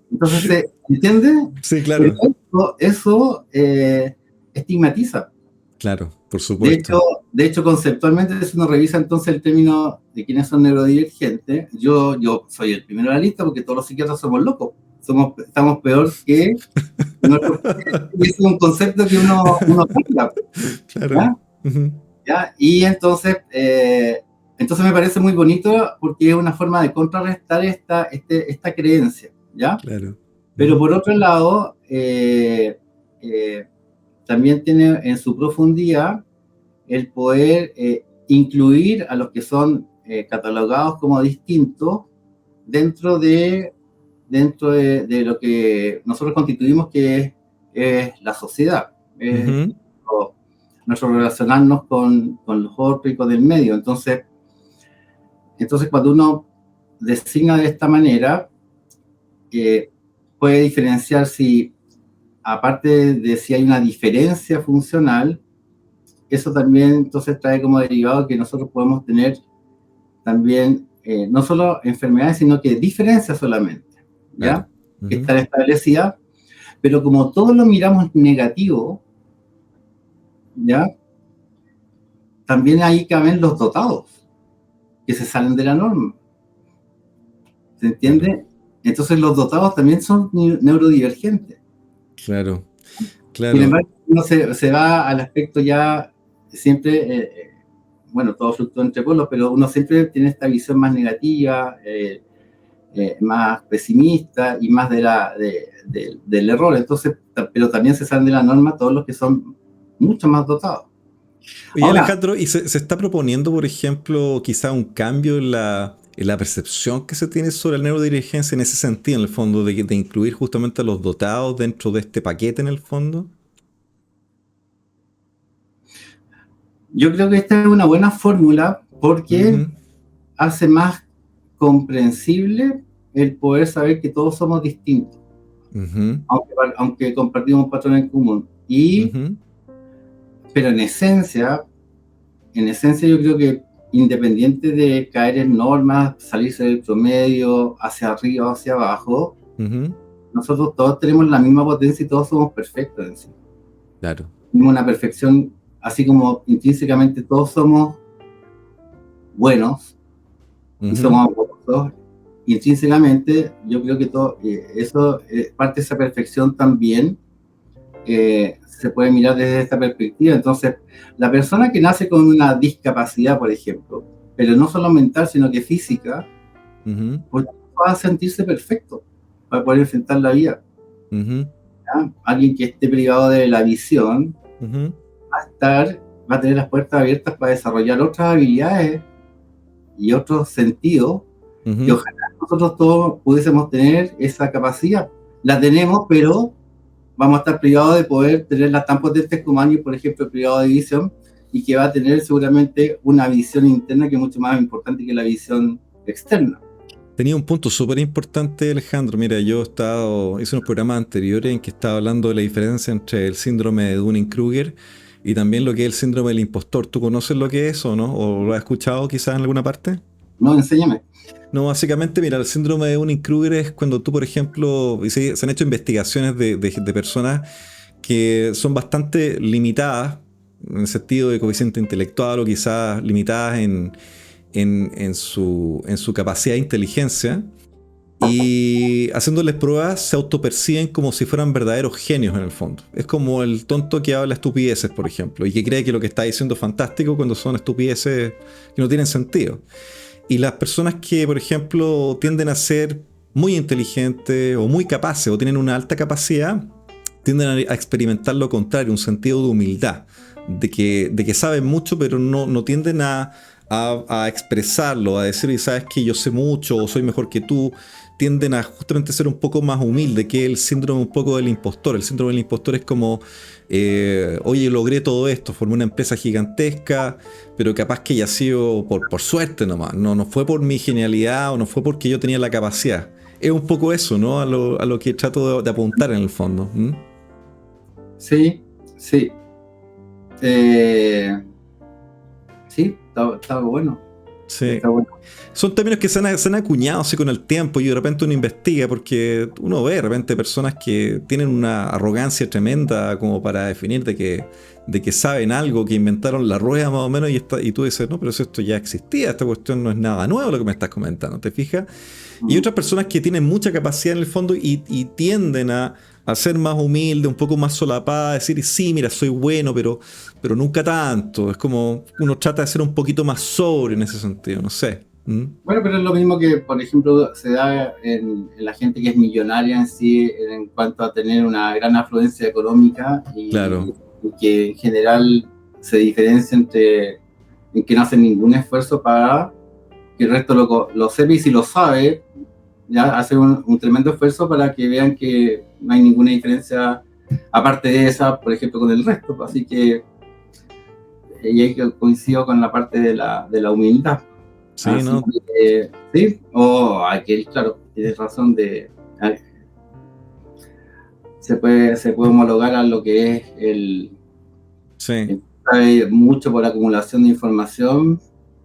Entonces ¿se entiende? Sí, Pero claro. eso estigmatiza. Claro, por De hecho, supuesto. de hecho, conceptualmente, si uno revisa entonces el término de quiénes son neurodivergentes, yo soy el primero de la lista porque todos los psiquiatras somos locos. Estamos peor que nuestros. Y es un concepto que uno cambia, Claro. ¿ya? Ujú. ¿Ya? Y entonces me parece muy bonito porque es una forma de contrarrestar esta creencia, ¿ya? Claro. Pero Ujú. por otro lado, también tiene en su profundidad el poder incluir a los que son catalogados como distintos dentro de lo que nosotros constituimos que es la sociedad, Ujú. nuestro relacionarnos con los otros y con el medio. Entonces, Entonces, cuando uno designa de esta manera, puede diferenciar si, aparte de si hay una diferencia funcional, eso también entonces trae como derivado que nosotros podemos tener también no solo enfermedades, sino que diferencias solamente, Claro. ¿ya? Que están establecidas, pero como todo lo miramos negativo, ¿ya? También ahí caben los dotados, que se salen de la norma, ¿se entiende? Claro. Entonces los dotados también son neurodivergentes. Claro, Sin claro. embargo, uno se va al aspecto ya siempre, bueno, todo fluctúa entre polos, pero uno siempre tiene esta visión más negativa, más pesimista y más del error. Entonces, pero también se salen de la norma todos los que son mucho más dotados. Oye, Ahora, Alejandro, ¿y se está proponiendo, por ejemplo, quizá un cambio en la percepción que se tiene sobre la neurodivergencia en ese sentido, en el fondo, de incluir justamente a los dotados dentro de este paquete, en el fondo? yo creo que esta es una buena fórmula porque Ujú, hace más comprensible el poder saber que todos somos distintos, ujú, aunque compartimos un patrón en común. Pero en esencia yo creo que independiente de caer en normas, salirse del promedio, hacia arriba o hacia abajo, ujú. nosotros todos tenemos la misma potencia y todos somos perfectos en sí. Claro. Tenemos una perfección, así como intrínsecamente todos somos buenos y Ujú. somos amorosos, intrínsecamente yo creo que todo eso, parte de esa perfección también se puede mirar desde esta perspectiva. Entonces, la persona que nace con una discapacidad, por ejemplo, pero no solo mental, sino que física, Ujú, pues va a sentirse perfecto para poder enfrentar la vida. ujú, ¿Ya? Alguien que esté privado de la visión ujú, va a tener las puertas abiertas para desarrollar otras habilidades y otros sentidos que ujú. ojalá nosotros todos pudiésemos tener esa capacidad. La tenemos, pero vamos a estar privados de poder tenerlas tan potentes como alguien, por ejemplo, privado de visión, y que va a tener seguramente una visión interna que es mucho más importante que la visión externa. Tenía un punto súper importante, Alejandro. Mira, hice unos programas anteriores en que estaba hablando de la diferencia entre el síndrome de Dunning-Kruger y también lo que es el síndrome del impostor. ¿Tú conoces lo que es o no? ¿O lo has escuchado quizás en alguna parte? No, enséñame. No, básicamente, mira, el síndrome de Dunning-Kruger es cuando tú, por ejemplo, y se han hecho investigaciones de personas que son bastante limitadas en el sentido de coeficiente intelectual o quizás limitadas en su capacidad de inteligencia, y haciéndoles pruebas se autoperciben como si fueran verdaderos genios en el fondo. Es como el tonto que habla estupideces, por ejemplo, y que cree que lo que está diciendo es fantástico cuando son estupideces que no tienen sentido. Y las personas que, por ejemplo, tienden a ser muy inteligentes o muy capaces o tienen una alta capacidad, tienden a experimentar lo contrario, un sentido de humildad, de que saben mucho, pero no tienden a expresarlo, a decir, sabes que yo sé mucho o soy mejor que tú. Tienden a justamente ser un poco más humilde, que el síndrome un poco del impostor. El síndrome del impostor es como, oye, logré todo esto, formé una empresa gigantesca, pero capaz que haya sido por suerte nomás, no fue por mi genialidad o no fue porque yo tenía la capacidad. Es un poco eso, ¿no? A lo que trato de apuntar en el fondo. ¿Mm? Sí, sí. Eh, sí, está bueno. Sí. Está bueno. Son términos que se han acuñado así con el tiempo y de repente uno investiga porque uno ve de repente personas que tienen una arrogancia tremenda como para definir de que saben algo, que inventaron la rueda más o menos y tú dices, no, pero si esto ya existía, esta cuestión no es nada nuevo lo que me estás comentando, ¿te fijas? Y Mm. otras personas que tienen mucha capacidad en el fondo y tienden a ser más humildes, un poco más solapadas, a decir, sí, mira, soy bueno, pero nunca tanto. Es como uno trata de ser un poquito más sobrio en ese sentido, no sé. ¿Mm? Bueno, pero es lo mismo que, por ejemplo, se da en la gente que es millonaria en sí, en cuanto a tener una gran afluencia económica Claro. y que en general se diferencia en que no hacen ningún esfuerzo para que el resto lo sepa, y si lo sabe, ya hace un tremendo esfuerzo para que vean que no hay ninguna diferencia aparte de esa, por ejemplo, con el resto. Así que y ahí coincido con la parte de la humildad. Sí, Así ¿no? que, sí, aquel, claro, tienes razón se puede homologar a lo que es Sí. sabe mucho por acumulación de información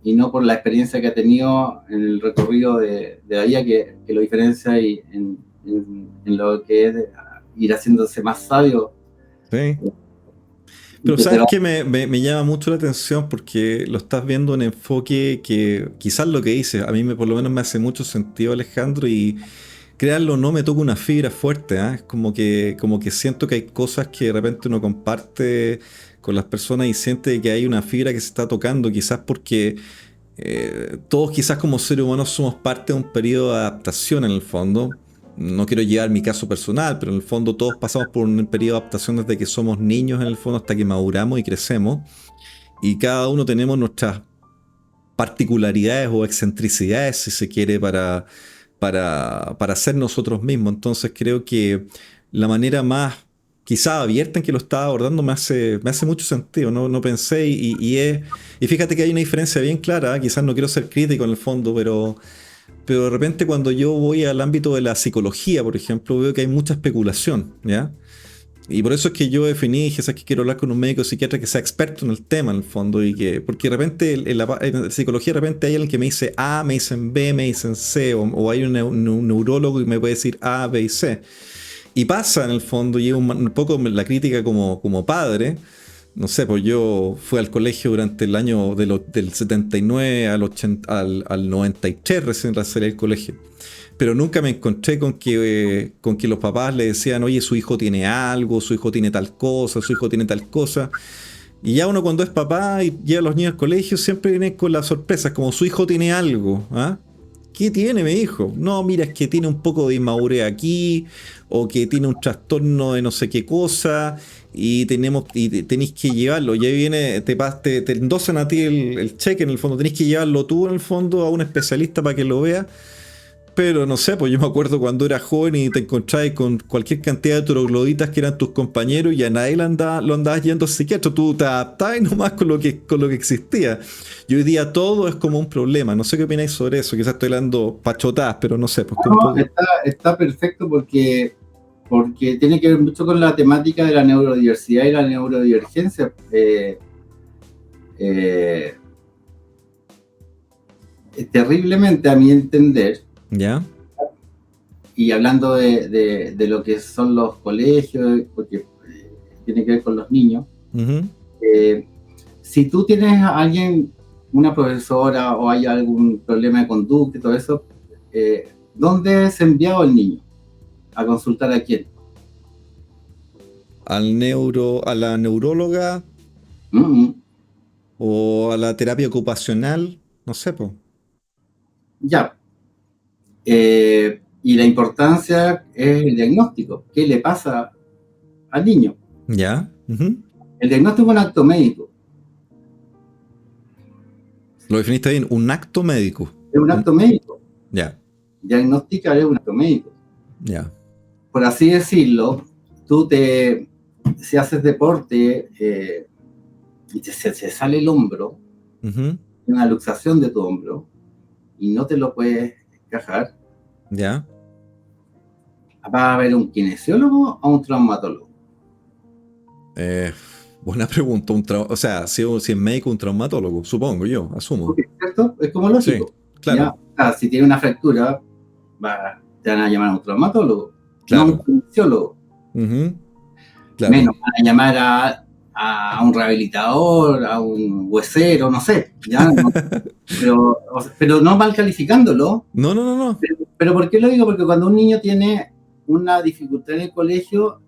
y no por la experiencia que ha tenido en el recorrido de la vida que lo diferencia en lo que es ir haciéndose más sabio. Sí. Y Pero que te sabes va, que me llama mucho la atención porque lo estás viendo en enfoque que quizás lo que dices, a mí por lo menos me hace mucho sentido, Alejandro, y créanlo o no, me toca una fibra fuerte, ¿ah? Es como que siento que hay cosas que de repente uno comparte con las personas y siente que hay una fibra que se está tocando, quizás porque todos quizás como seres humanos somos parte de un periodo de adaptación en el fondo. No quiero llevar mi caso personal, pero en el fondo todos pasamos por un periodo de adaptación desde que somos niños en el fondo hasta que maduramos y crecemos. Y cada uno tenemos nuestras particularidades o excentricidades, si se quiere, para ser nosotros mismos. Entonces creo que la manera más quizá abierta en que lo estaba abordando me hace mucho sentido. No pensé y fíjate que hay una diferencia bien clara, ¿eh? Quizás no quiero ser crítico en el fondo, pero de repente cuando yo voy al ámbito de la psicología, por ejemplo, veo que hay mucha especulación, ¿ya? Y por eso es que yo definí, dije, ¿sabes que quiero hablar con un médico psiquiatra que sea experto en el tema, en el fondo? Porque de repente en la psicología de repente hay alguien que me dice A, me dicen B, me dicen C, o hay un neurólogo que me puede decir A, B y C. Y pasa en el fondo, y es un poco la crítica como padre. No sé, pues yo fui al colegio durante el año del 79 al 93, recién salí del colegio. Pero nunca me encontré con que los papás le decían, oye, su hijo tiene algo, su hijo tiene tal cosa, su hijo tiene tal cosa. Y ya uno cuando es papá y lleva a los niños al colegio siempre viene con las sorpresas, como su hijo tiene algo. ¿Ah? ¿Qué tiene, mi hijo? No, mira, es que tiene un poco de inmadurez aquí, o que tiene un trastorno de no sé qué cosa, y tenéis que llevarlo. Y ahí viene, te endosan a ti el cheque en el fondo, tenéis que llevarlo tú en el fondo a un especialista para que lo vea. Pero no sé, pues yo me acuerdo cuando era joven y te encontrabas con cualquier cantidad de trogloditas que eran tus compañeros y a nadie lo andabas yendo al psiquiatra, tú te adaptabas nomás con lo que existía. Y hoy día todo es como un problema. No sé qué opináis sobre eso, quizás estoy hablando pachotadas, pero no sé, pues que un no, poco. está perfecto porque tiene que ver mucho con la temática de la neurodiversidad y la neurodivergencia. Eh, Terriblemente, a mi entender, ¿Ya? y hablando de lo que son los colegios, porque tiene que ver con los niños, Ujú. eh, si tú tienes a alguien, una profesora o hay algún problema de conducta y todo eso, ¿dónde es enviado el niño? ¿A consultar a quién? A la neuróloga Mm, mm. o a la terapia ocupacional, no sé, pues. Ya. Y la importancia es el diagnóstico. ¿Qué le pasa al niño? ¿Ya? Ujú. El diagnóstico es un acto médico. Lo definiste bien, un acto médico. Es un acto médico. Ya, Diagnosticar es un acto médico. ya. Por así decirlo, si haces deporte y se sale el hombro, Ujú. una luxación de tu hombro, y no te lo puedes encajar, Ya. va a haber un kinesiólogo o un traumatólogo. Eh, buena pregunta. O sea, si es médico, un traumatólogo, supongo yo, asumo. ¿Cierto? Es como Sí, lógico. ¿Ya? claro, O sea, si tiene una fractura, te van a llamar a un traumatólogo, no a un claro. kinesiólogo. Ujú, claro. Menos van a llamar a un rehabilitador, a un huesero, no sé, ¿ya? No, pero no mal calificándolo. No, no, no, no. Pero ¿por qué lo digo? Porque cuando un niño tiene una dificultad en el colegio,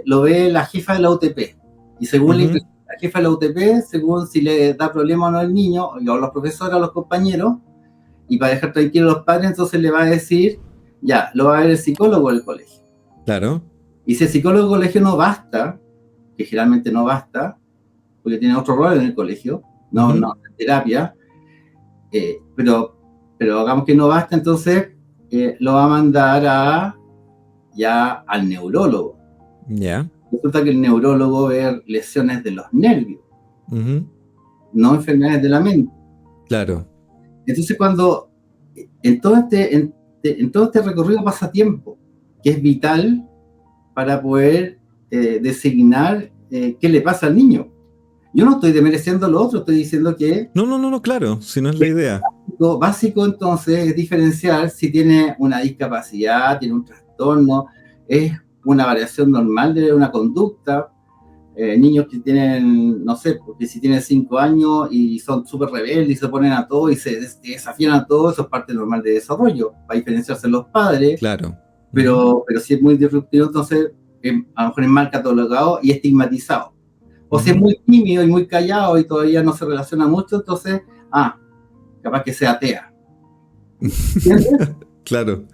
lo ve la jefa de la UTP. Y según Ujú, la jefa de la UTP, según si le da problema o no al niño, o a los profesores, o a los compañeros, y para dejar tranquilos a los padres, entonces le va a decir, ya, lo va a ver el psicólogo del colegio. claro. Y si el psicólogo del colegio no basta, que generalmente no basta, porque tiene otro rol en el colegio, no, Ujú, no en terapia, pero hagamos que no basta, entonces lo va a mandar ya al neurólogo. ya. Resulta que el neurólogo ve lesiones de los nervios, Ujú, no enfermedades de la mente. Claro. Entonces, cuando en todo este recorrido pasa tiempo, que es vital para poder designar qué le pasa al niño. Yo no estoy desmereciendo lo otro, estoy diciendo que No, claro, si no es la idea. lo básico entonces es diferenciar si tiene una discapacidad, tiene un trastorno, es una variación normal de una conducta. Niños que tienen, no sé, porque si tienen 5 años y son súper rebeldes y se ponen a todo y se desafían a todo, eso es parte normal de desarrollo, para diferenciarse los padres, Claro. pero si es muy disruptivo, entonces a lo mejor es mal catalogado y estigmatizado. O si es muy tímido y muy callado y todavía no se relaciona mucho, entonces, capaz que sea atea. ¿Entiendes? Claro.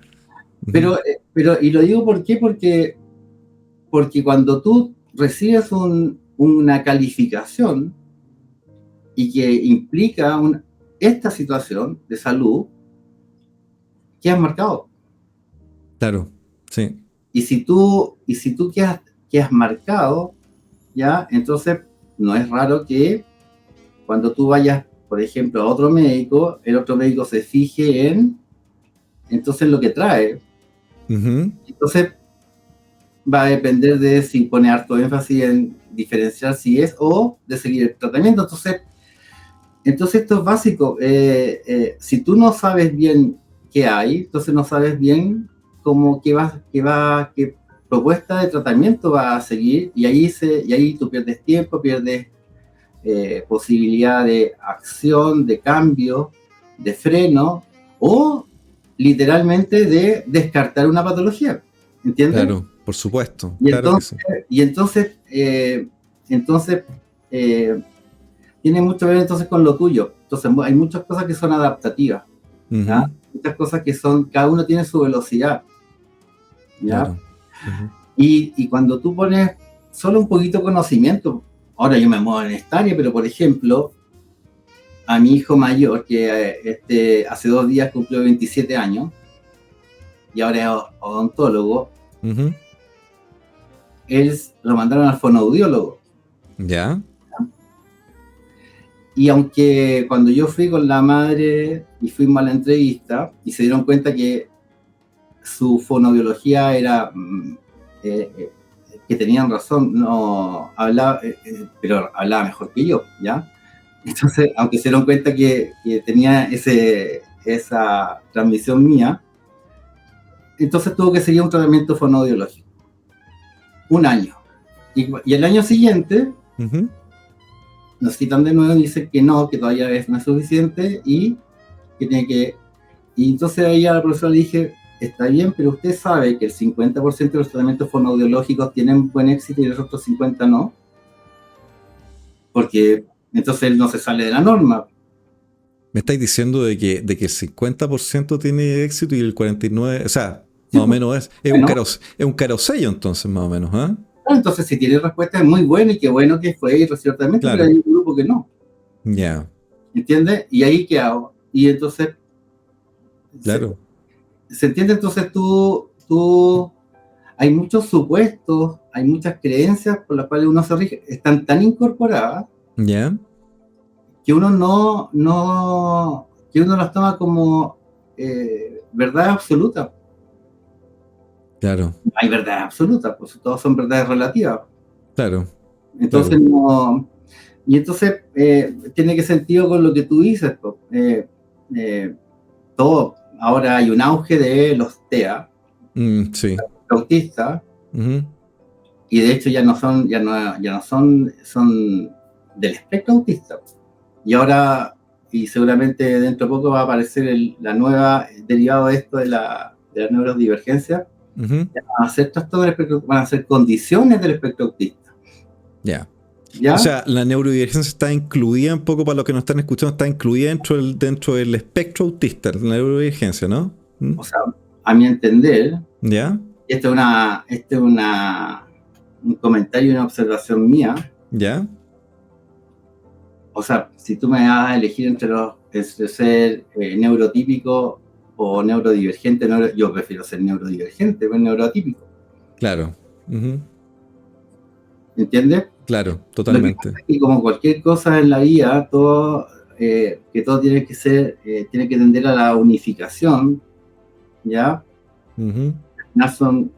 Y lo digo ¿por qué? Porque cuando tú recibes una calificación y que implica esta situación de salud, quedas marcado. Claro, sí. Y si tú quedas marcado, ya, entonces no es raro que cuando tú vayas, por ejemplo, a otro médico, el otro médico se fije entonces lo que trae. Entonces va a depender de si pone harto énfasis en diferenciar si es o de seguir el tratamiento. Entonces esto es básico. Si tú no sabes bien qué hay, entonces no sabes bien qué propuesta de tratamiento va a seguir, y ahí tú pierdes tiempo, pierdes posibilidad de acción, de cambio, de freno, o literalmente de descartar una patología. ¿Entiendes? Claro, por supuesto. Y Claro que entonces, sí. entonces tiene mucho que ver entonces con lo tuyo. Entonces hay muchas cosas que son adaptativas, ¿ya? Muchas cosas que cada uno tiene su velocidad, ¿ya? Claro. Y cuando tú pones solo un poquito de conocimiento, ahora yo me muevo en esta área, pero por ejemplo, a mi hijo mayor, que hace 2 días cumplió 27 años, y ahora es odontólogo, él lo mandaron al fonoaudiólogo. ¿Ya? Y aunque cuando yo fui con la madre y fuimos a la entrevista y se dieron cuenta que su fonoaudiología era que tenían razón, no hablaba, pero hablaba mejor que yo, ¿ya? Entonces, aunque se dieron cuenta que tenía esa transmisión mía, entonces tuvo que seguir un tratamiento fonoaudiológico. 1 año. Y el año siguiente nos citan de nuevo y dicen que no, que todavía no es suficiente y que tiene que... Y entonces ahí a la profesora le dije, está bien, pero usted sabe que el 50% de los tratamientos fonoaudiológicos tienen buen éxito y los otros 50% no. Porque entonces él no se sale de la norma. Me estáis diciendo de que el 50% tiene éxito y el 49%, o sea, Sí, más o menos es bueno, un carosello entonces, más o menos, ¿ah? entonces si tiene respuesta es muy bueno y qué bueno que fue y recibió tratamiento, pero hay Claro. un grupo que no. Ya. ¿Entiendes? Y ahí qué hago. Y entonces Claro. se entiende, entonces hay muchos supuestos, hay muchas creencias por las cuales uno se rige, están tan incorporadas Ya. que uno que uno las toma como verdad absoluta. Claro. Hay verdad absoluta, pues todos son verdades relativas. Claro. Entonces no. Y entonces tiene que sentido con lo que tú dices. Todo. Ahora hay un auge de los TEA, Sí. autistas, y de hecho ya no son del espectro autista. Y ahora, y seguramente dentro de poco va a aparecer la nueva derivado de esto de la neurodivergencia, van a ser trastornos del espectro, van a ser condiciones del espectro autista. Ya. ¿Ya? O sea, la neurodivergencia está incluida, un poco para los que nos están escuchando, está incluida dentro del espectro autista, la neurodivergencia, ¿no? O sea, a mi entender, ¿Ya? esto es un comentario y una observación mía. ¿Ya? O sea, si tú me vas a elegir entre ser neurotípico o neurodivergente, yo prefiero ser neurodivergente, pues neurotípico. Claro. ¿Entiendes? Claro, Lo que pasa totalmente. es que como cualquier cosa en la vida, todo que todo tiene que ser, tiene que tender a la unificación, ¿ya? Ujú. No son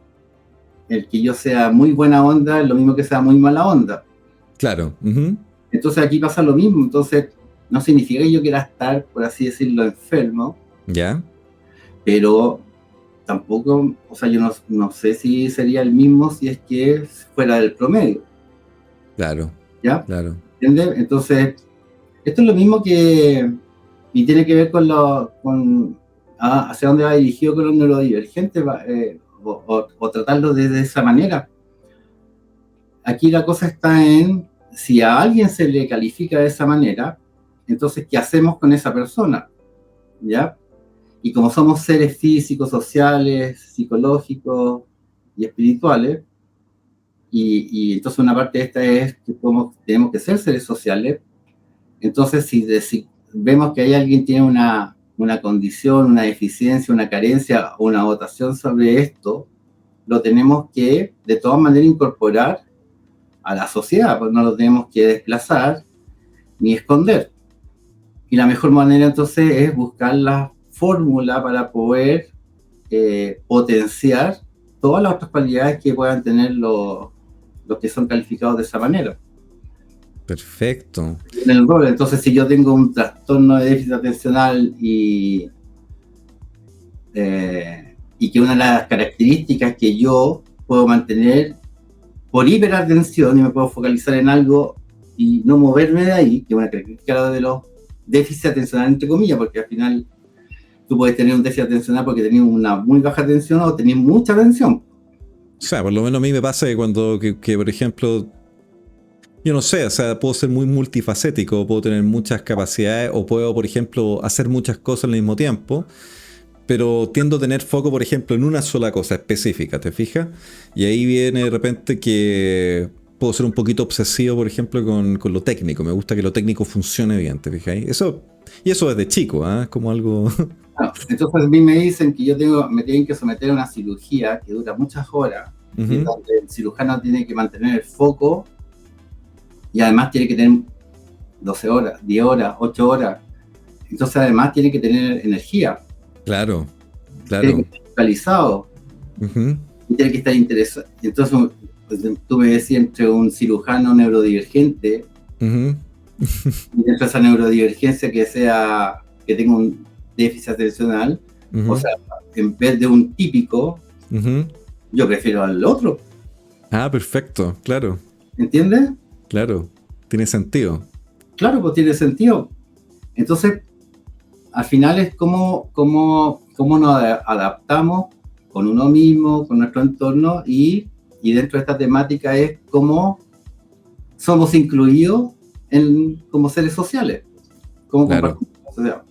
el que yo sea muy buena onda, es lo mismo que sea muy mala onda. Claro. Ujú. Entonces aquí pasa lo mismo, entonces no significa que yo quiera estar, por así decirlo, enfermo, Ya. pero tampoco, o sea, yo no sé si sería el mismo si es que fuera del promedio, Claro. ¿ya? Claro. ¿Entiendes? Entonces, esto es lo mismo que, y tiene que ver con hacia dónde va dirigido con los neurodivergentes, o tratarlo de esa manera. Aquí la cosa está en, si a alguien se le califica de esa manera, entonces, ¿qué hacemos con esa persona? ¿Ya? Y como somos seres físicos, sociales, psicológicos y espirituales, y entonces una parte de esta es que tenemos que ser seres sociales, entonces si vemos que hay alguien que tiene una condición, una deficiencia, una carencia o una votación sobre esto, lo tenemos que de todas maneras incorporar a la sociedad, pues no lo tenemos que desplazar ni esconder. Y la mejor manera entonces es buscar la fórmula para poder potenciar todas las otras cualidades que puedan tener los que son calificados de esa manera. Perfecto. En el rol, entonces si yo tengo un trastorno de déficit atencional y que una de las características que yo puedo mantener por hiperatención y me puedo focalizar en algo y no moverme de ahí, que es una característica de los déficits atencionales entre comillas, porque al final tú puedes tener un déficit atencional porque tenés una muy baja atención o tenés mucha atención. O sea, por lo menos a mí me pasa que cuando, que, por ejemplo, yo no sé, o sea, puedo ser muy multifacético, puedo tener muchas capacidades o puedo, por ejemplo, hacer muchas cosas al mismo tiempo, pero tiendo a tener foco, por ejemplo, en una sola cosa específica, ¿te fijas? Y ahí viene de repente que puedo ser un poquito obsesivo, por ejemplo, con lo técnico. Me gusta que lo técnico funcione bien, ¿te fijas? Y eso desde chico, ¿eh? Es como algo... Bueno, entonces a mí me dicen que me tienen que someter a una cirugía que dura muchas horas, y donde el cirujano tiene que mantener el foco y además tiene que tener 12 horas, 10 horas, 8 horas. Entonces además tiene que tener energía. Claro, Tiene claro. que estar focalizado y tiene que estar interesado. Entonces pues, tú me decías entre un cirujano neurodivergente y dentro de esa neurodivergencia que tenga un déficit atencional, o sea, en vez de un típico, yo prefiero al otro. Ah, perfecto, claro. ¿Entiendes? Claro, tiene sentido. Claro, pues tiene sentido. Entonces, al final es cómo nos adaptamos con uno mismo, con nuestro entorno, y dentro de esta temática es cómo somos incluidos como seres sociales, cómo Claro. compartimos la sociedad.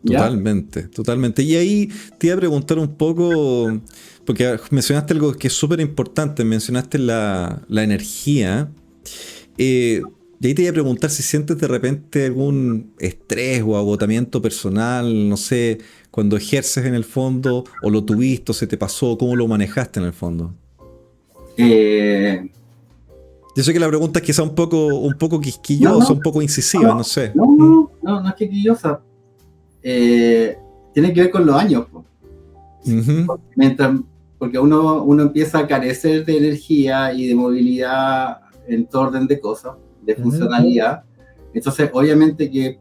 ¿Ya? Totalmente, totalmente. Y ahí te iba a preguntar un poco, porque mencionaste algo que es súper importante, mencionaste la energía. Y ahí te iba a preguntar si sientes de repente algún estrés o agotamiento personal, no sé, cuando ejerces en el fondo, o lo tuviste, o se te pasó, cómo lo manejaste en el fondo. Eh, Yo sé que la pregunta es quizá un poco quisquillosa, no, un poco incisiva, no sé. no es que quillosa. Tiene que ver con los años. Ujú. Porque uno empieza a carecer de energía y de movilidad en todo orden de cosas, de funcionalidad. Entonces, obviamente que,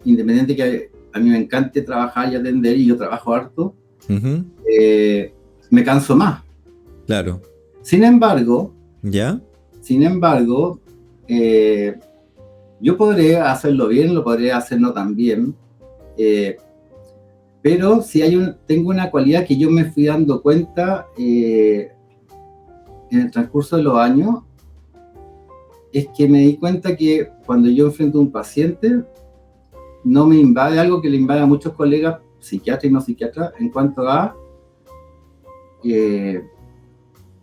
independiente que a mí me encante trabajar y atender, y yo trabajo harto, me canso más. Claro. Sin embargo, ¿Ya? yo podré hacerlo bien, lo podré hacer no tan bien, pero si tengo una cualidad que yo me fui dando cuenta en el transcurso de los años, es que me di cuenta que cuando yo enfrento a un paciente, no me invade algo que le invade a muchos colegas, psiquiatras y no psiquiatras, en cuanto a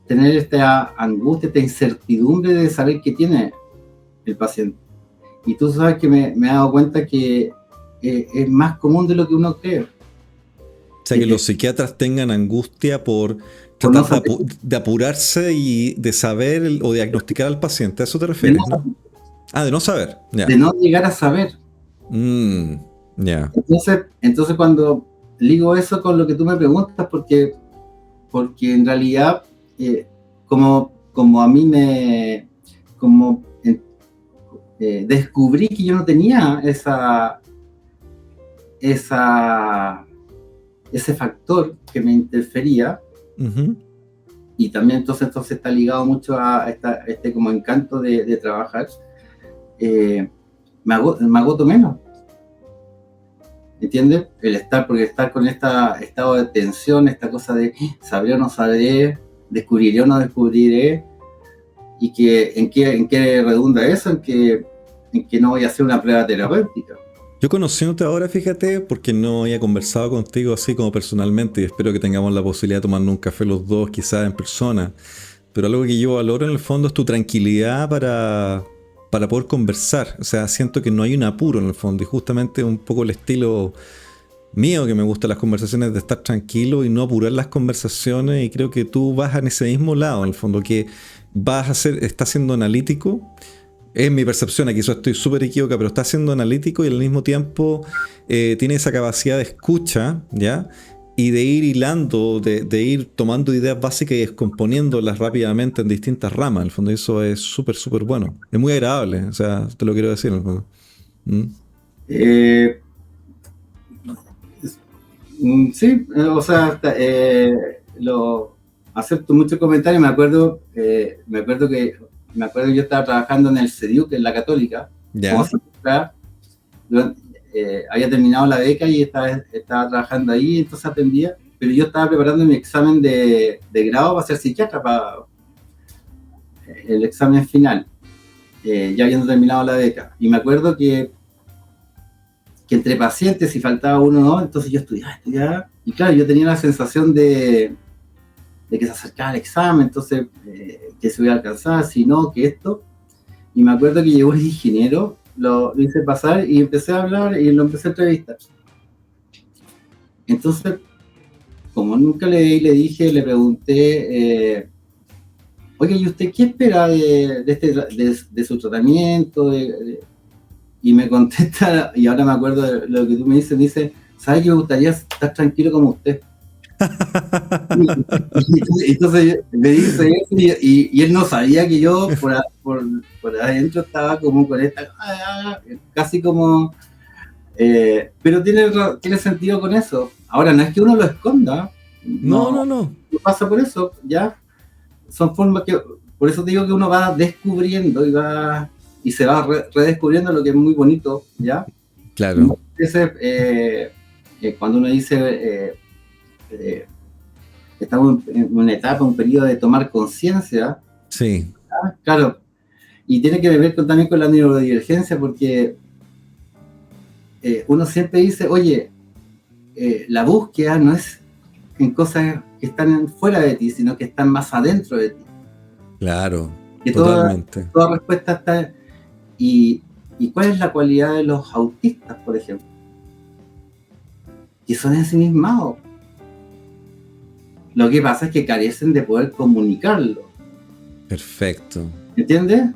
tener esta angustia, esta incertidumbre de saber qué tiene el paciente. Y tú sabes que me he dado cuenta que es más común de lo que uno cree. O sea, que los psiquiatras tengan angustia por tratar de apurarse y de saber o diagnosticar al paciente. ¿A eso te refieres, no? Ah, de no saber. Ya. De no llegar a saber. Ya. Entonces cuando ligo eso con lo que tú me preguntas, porque en realidad, como a mí como descubrí que yo no tenía esa, ese factor que me interfería, Ujú. y también entonces está ligado mucho a este como encanto de trabajar, me agoto menos, ¿entiendes? Porque estar con este estado de tensión, esta cosa de sabré o no sabré, descubriré o no descubriré, y que en qué redunda eso, en que no voy a hacer una prueba terapéutica. Yo conociéndote ahora, fíjate, porque no había conversado contigo así como personalmente y espero que tengamos la posibilidad de tomarnos un café los dos, quizás en persona. Pero algo que yo valoro en el fondo es tu tranquilidad para poder conversar. O sea, siento que no hay un apuro en el fondo y justamente un poco el estilo mío que me gustan las conversaciones de estar tranquilo y no apurar las conversaciones y creo que tú vas en ese mismo lado, en el fondo, que estás siendo analítico. Es mi percepción, aquí yo estoy súper equivocado, pero está siendo analítico y al mismo tiempo tiene esa capacidad de escucha, ¿ya? Y de ir hilando, de ir tomando ideas básicas y descomponiéndolas rápidamente en distintas ramas. En el fondo, eso es súper, súper bueno. Es muy agradable, o sea, te lo quiero decir. En el fondo. ¿Mm? Eh, sí, o sea, acepto muchos comentarios. Me acuerdo que yo estaba trabajando en el CEDIUC, en la Católica, como ¿Ya? secretaria. Había terminado la beca y estaba trabajando ahí, entonces atendía, pero yo estaba preparando mi examen de grado para ser psiquiatra, para el examen final, ya habiendo terminado la beca. Y me acuerdo que entre pacientes, si faltaba uno o no, entonces yo estudiaba, y claro, yo tenía la sensación de que se acercaba el examen, entonces que se iba a alcanzar, si no, que esto. Y me acuerdo que llegó el ingeniero, lo hice pasar y empecé a hablar y lo empecé a entrevistar. Entonces, como nunca le pregunté, oye, ¿y usted qué espera de su tratamiento? Y me contesta, y ahora me acuerdo de lo que tú me dice, ¿sabe que me gustaría estar tranquilo como usted? Entonces me dice eso y él no sabía que yo por adentro estaba como con esta, casi como, pero tiene sentido con eso. Ahora, no es que uno lo esconda, No, no, no, no. no pasa por eso, ya. Son formas por eso te digo que uno va descubriendo y se va redescubriendo lo que es muy bonito, ¿ya? Y Claro. muchas veces, cuando uno dice, eh, estamos en una etapa, un periodo de tomar conciencia, Sí, claro, y tiene que ver también con la neurodivergencia, porque uno siempre dice, oye, la búsqueda no es en cosas que están fuera de ti, sino que están más adentro de ti. claro. Que Totalmente. toda respuesta está. ¿Y cuál es la cualidad de los autistas, por ejemplo? Que son ensimismados. Lo que pasa es que carecen de poder comunicarlo. Perfecto. ¿Entiendes?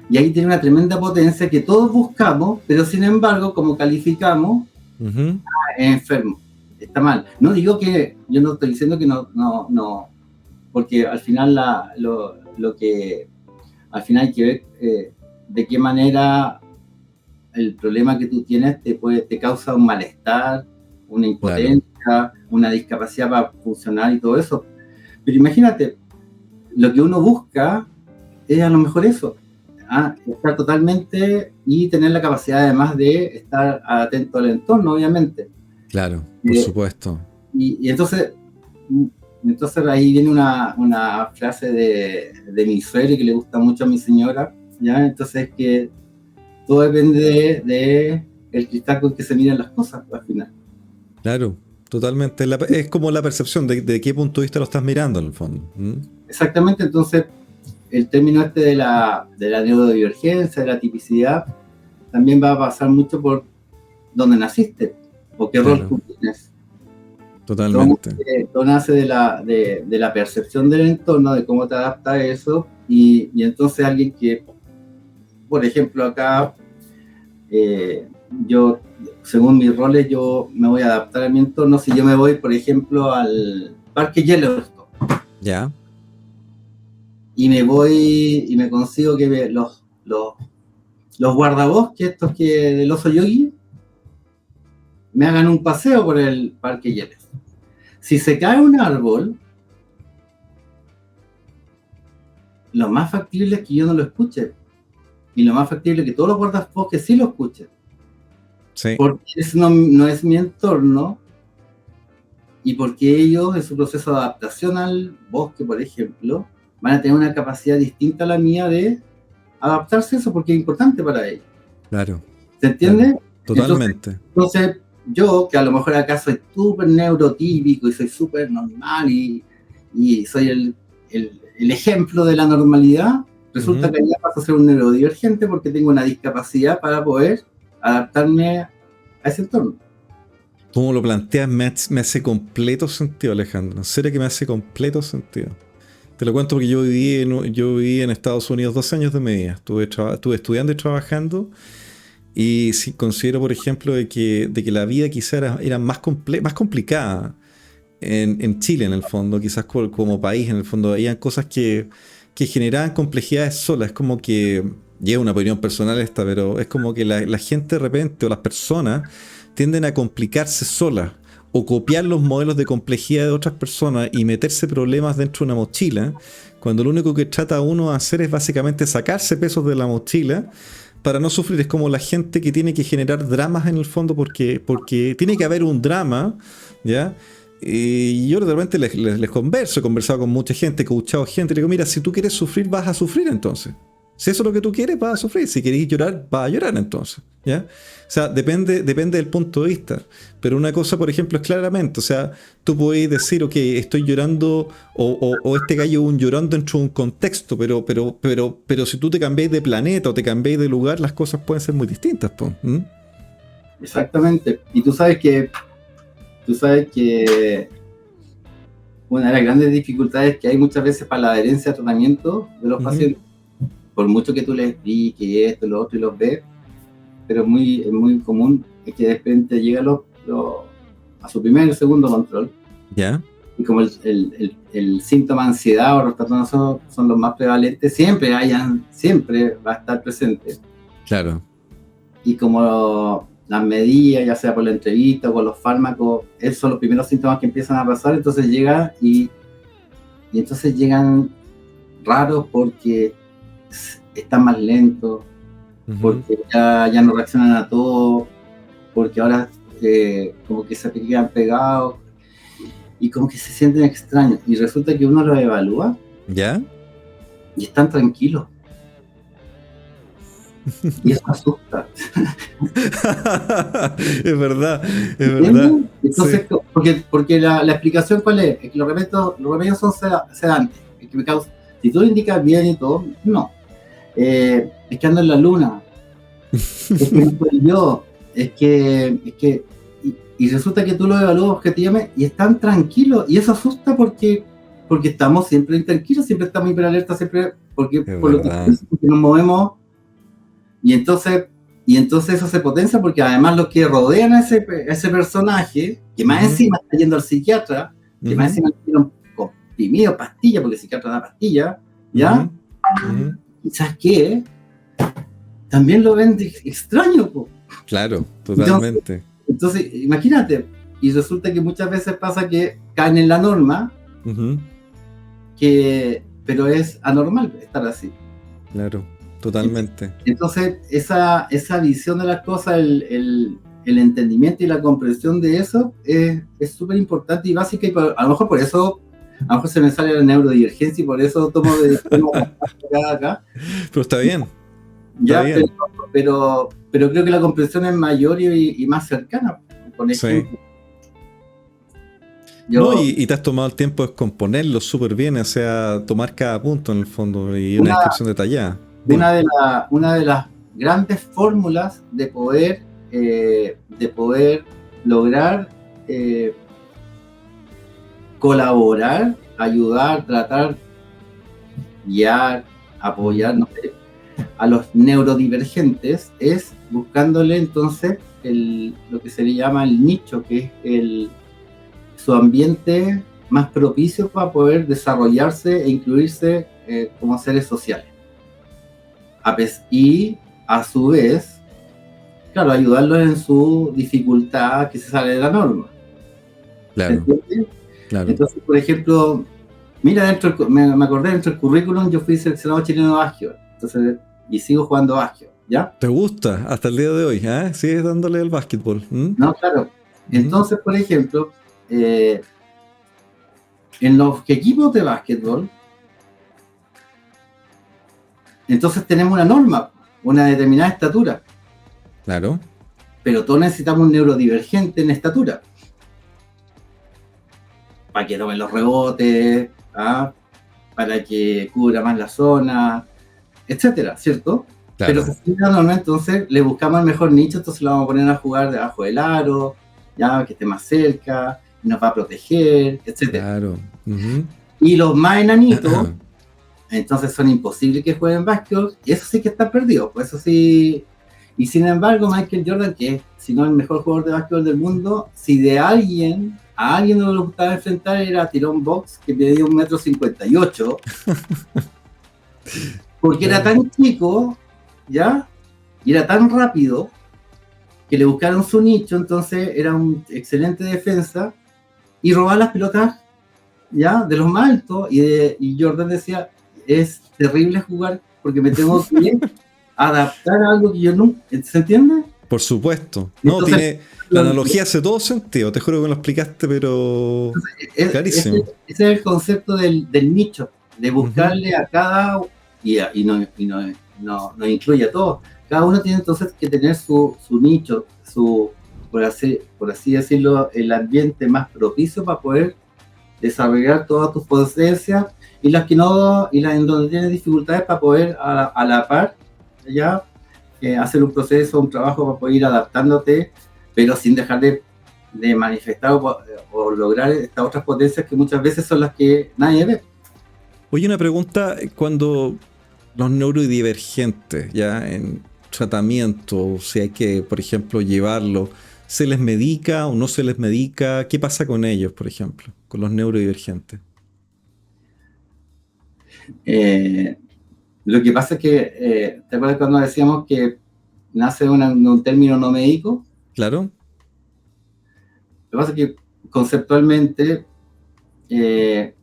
Y ahí tiene una tremenda potencia que todos buscamos, pero sin embargo, como calificamos, Ujú. es enfermo. Está mal. No digo que, yo no estoy diciendo que no, porque al final lo que al final hay que ver de qué manera el problema que tú tienes te causa un malestar, una Claro. impotencia, una discapacidad para funcionar y todo eso. Pero imagínate, lo que uno busca es a lo mejor eso, estar totalmente y tener la capacidad además de estar atento al entorno, obviamente. Claro, por Eh, supuesto. y entonces ahí viene una frase de mi suegro que le gusta mucho a mi señora, ¿ya? Entonces que todo depende de el cristal con que se miran las cosas al final. Claro, totalmente. Es como la percepción de qué punto de vista lo estás mirando en el fondo. ¿Mm? Exactamente, entonces el término este de la neurodivergencia, de la tipicidad, también va a pasar mucho por dónde naciste o qué rol Claro, tú tienes. totalmente. Todo nace de la percepción del entorno, de cómo te adapta a eso, y entonces alguien que, por ejemplo, acá yo, según mis roles, yo me voy a adaptar a mi entorno. Si yo me voy, por ejemplo, al Parque Yellowstone, Ya. y me voy y me consigo que los guardabosques, estos que del oso yogi, me hagan un paseo por el Parque Yellowstone. Si se cae un árbol, lo más factible es que yo no lo escuche. Y lo más factible es que todos los guardabosques sí lo escuchen. Sí. Porque ese no es mi entorno, y porque ellos, en su proceso de adaptación al bosque, por ejemplo, van a tener una capacidad distinta a la mía de adaptarse a eso, porque es importante para ellos. Claro. ¿Se entiende? Claro, totalmente. Entonces, yo, que a lo mejor acá soy súper neurotípico y soy súper normal y soy el ejemplo de la normalidad, resulta que allá paso a ser un neurodivergente porque tengo una discapacidad para poder adaptarme a ese entorno. Como lo planteas me hace completo sentido, Alejandro. En serio que me hace completo sentido. Te lo cuento porque yo viví en Estados Unidos 2 años de mi vida. Estuve estudiando y trabajando, y sí, considero, por ejemplo, de que la vida quizás era más complicada en Chile, en el fondo, quizás como país, en el fondo. Habían cosas que generaban complejidades solas. Es como que, y es una opinión personal esta, pero es como que la gente de repente, o las personas, tienden a complicarse solas, o copiar los modelos de complejidad de otras personas y meterse problemas dentro de una mochila, cuando lo único que trata uno de hacer es básicamente sacarse pesos de la mochila para no sufrir. Es como la gente que tiene que generar dramas en el fondo porque tiene que haber un drama, ¿ya? Y yo de repente les converso, he conversado con mucha gente, he escuchado gente, le digo, mira, si tú quieres sufrir, vas a sufrir entonces. Si eso es lo que tú quieres, vas a sufrir. Si querés llorar, vas a llorar entonces, ¿ya? O sea, depende del punto de vista. Pero una cosa, por ejemplo, es claramente, o sea, tú podés decir, ok, estoy llorando, o este gallo es un llorón dentro de un contexto, pero si tú te cambiáis de planeta o te cambiáis de lugar, las cosas pueden ser muy distintas, po. ¿Mm? Exactamente. Y tú sabes que una de las grandes dificultades que hay muchas veces para la adherencia a tratamiento de los pacientes, por mucho que tú les expliques esto, lo otro y los ves, pero es muy común, es que de repente llega a su primer y segundo control. ¿Ya? Y como el síntoma de ansiedad o los trastornos son los más prevalentes, siempre va a estar presente. Claro. Y como las medidas, ya sea por la entrevista o con los fármacos, esos son los primeros síntomas que empiezan a pasar, entonces llega y entonces llegan raros porque están más lentos, porque ya no reaccionan a todo, porque ahora como que se quedan pegados y como que se sienten extraños, y resulta que uno los evalúa, ¿ya? Y están tranquilos. Y eso asusta. Es verdad. Entonces, sí. porque la explicación, ¿cuál es? Es que los remedios son sedantes. Es que me causa, si tú lo indicas bien y todo, no. Es que ando en la luna. Es que no soy yo. Es que y resulta que tú lo evalúas objetivamente y están tranquilos. Y eso asusta porque estamos siempre intranquilos, siempre estamos hiperalertas, siempre porque nos movemos. Y entonces eso se potencia porque además los que rodean a ese personaje, que más encima está yendo al psiquiatra, que más encima tiene comprimido, pastilla, porque el psiquiatra da pastilla, ¿ya? ¿Y sabes qué? También lo ven extraño, po. Claro, totalmente. Entonces, imagínate, y resulta que muchas veces pasa que caen en la norma, pero es anormal estar así. Claro. Totalmente. Entonces, esa visión de las cosas, el entendimiento y la comprensión de eso es súper importante y básica, y a lo mejor por eso, a lo mejor se me sale la neurodivergencia y por eso tomo acá. Pero está bien. Ya, está bien. Pero creo que la comprensión es mayor y más cercana. Por ejemplo. Sí. Y te has tomado el tiempo de componerlo súper bien, o sea, tomar cada punto en el fondo y una descripción detallada. Una de las grandes fórmulas de poder lograr colaborar, ayudar, tratar, guiar, apoyar, no sé, a los neurodivergentes es buscándole entonces lo que se le llama el nicho, que es su ambiente más propicio para poder desarrollarse e incluirse como seres sociales. Y a su vez, claro, ayudarlos en su dificultad que se sale de la norma. Claro. ¿Entiendes? Claro. Entonces, por ejemplo, mira, me acordé, dentro del currículum yo fui seleccionado chileno de básquetbol, entonces, y sigo jugando básquetbol, ¿ya? ¿Te gusta hasta el día de hoy? ¿Eh? ¿Sigues dándole al básquetbol? No, claro. Entonces, por ejemplo, en los equipos de básquetbol, entonces tenemos una norma, una determinada estatura. Claro. Pero todos necesitamos un neurodivergente en estatura. Para que tome los rebotes, ¿ah? Para que cubra más la zona, etcétera, ¿cierto? Claro. Pero si la norma, entonces le buscamos el mejor nicho, entonces lo vamos a poner a jugar debajo del aro, ya que esté más cerca, nos va a proteger, etcétera. Claro. Y los más enanitos, entonces son imposibles que jueguen básquetbol, y eso sí que está perdido, pues eso sí. Y sin embargo, Michael Jordan, que es, si no el mejor jugador de básquetbol del mundo, si de a alguien no lo gustaba enfrentar, era Tyrone Box, que medía 1,58 m, porque era tan chico, ¿ya? Y era tan rápido, que le buscaron su nicho, entonces era un excelente defensa, y robaba las pelotas, ¿ya? De los más altos, y Jordan decía, es terrible jugar, porque me tengo que adaptar a algo que yo no... ¿Se entiende? Por supuesto. No, entonces, la analogía hace todo sentido. Te juro que me lo explicaste, pero clarísimo. Ese es el concepto del nicho, de buscarle a cada... Y no incluye a todos. Cada uno tiene entonces que tener su nicho, por así decirlo, el ambiente más propicio para poder desarrollar todas tus potencias, y las que no, y las en donde tienes dificultades para poder a la par ya hacer un proceso, un trabajo para poder ir adaptándote, pero sin dejar de manifestar o lograr estas otras potencias que muchas veces son las que nadie ve. Oye, una pregunta, cuando los neurodivergentes ya en tratamiento, si hay que, por ejemplo, llevarlo, ¿se les medica o no se les medica? ¿Qué pasa con ellos, por ejemplo, con los neurodivergentes? Lo que pasa es que, ¿te acuerdas cuando decíamos que nace un término no médico? Claro. Lo que pasa es que conceptualmente,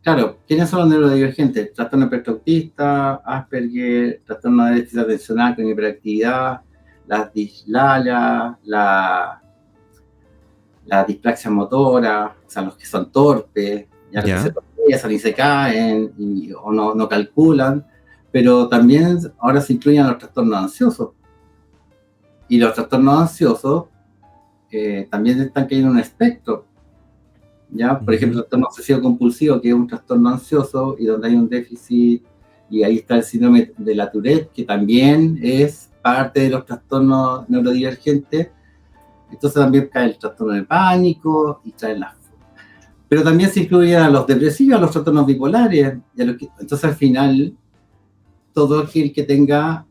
claro, ¿quiénes son los neurodivergentes? Trastorno espectro autista, Asperger, trastorno de déficit atencional con hiperactividad, las dislalias, la dispraxia motora, o sea, los que son torpes, ya los que se tropiezan y se caen o no calculan. Pero también ahora se incluyen los trastornos ansiosos. Y los trastornos ansiosos también están cayendo en un espectro. ¿Ya? Por ejemplo, el trastorno obsesivo compulsivo, que es un trastorno ansioso y donde hay un déficit, y ahí está el síndrome de la Tourette, que también es parte de los trastornos neurodivergentes. Entonces también cae el trastorno de pánico y traen las... Pero también se incluyen a los depresivos, a los trastornos bipolares. Entonces al final, todo aquel que tenga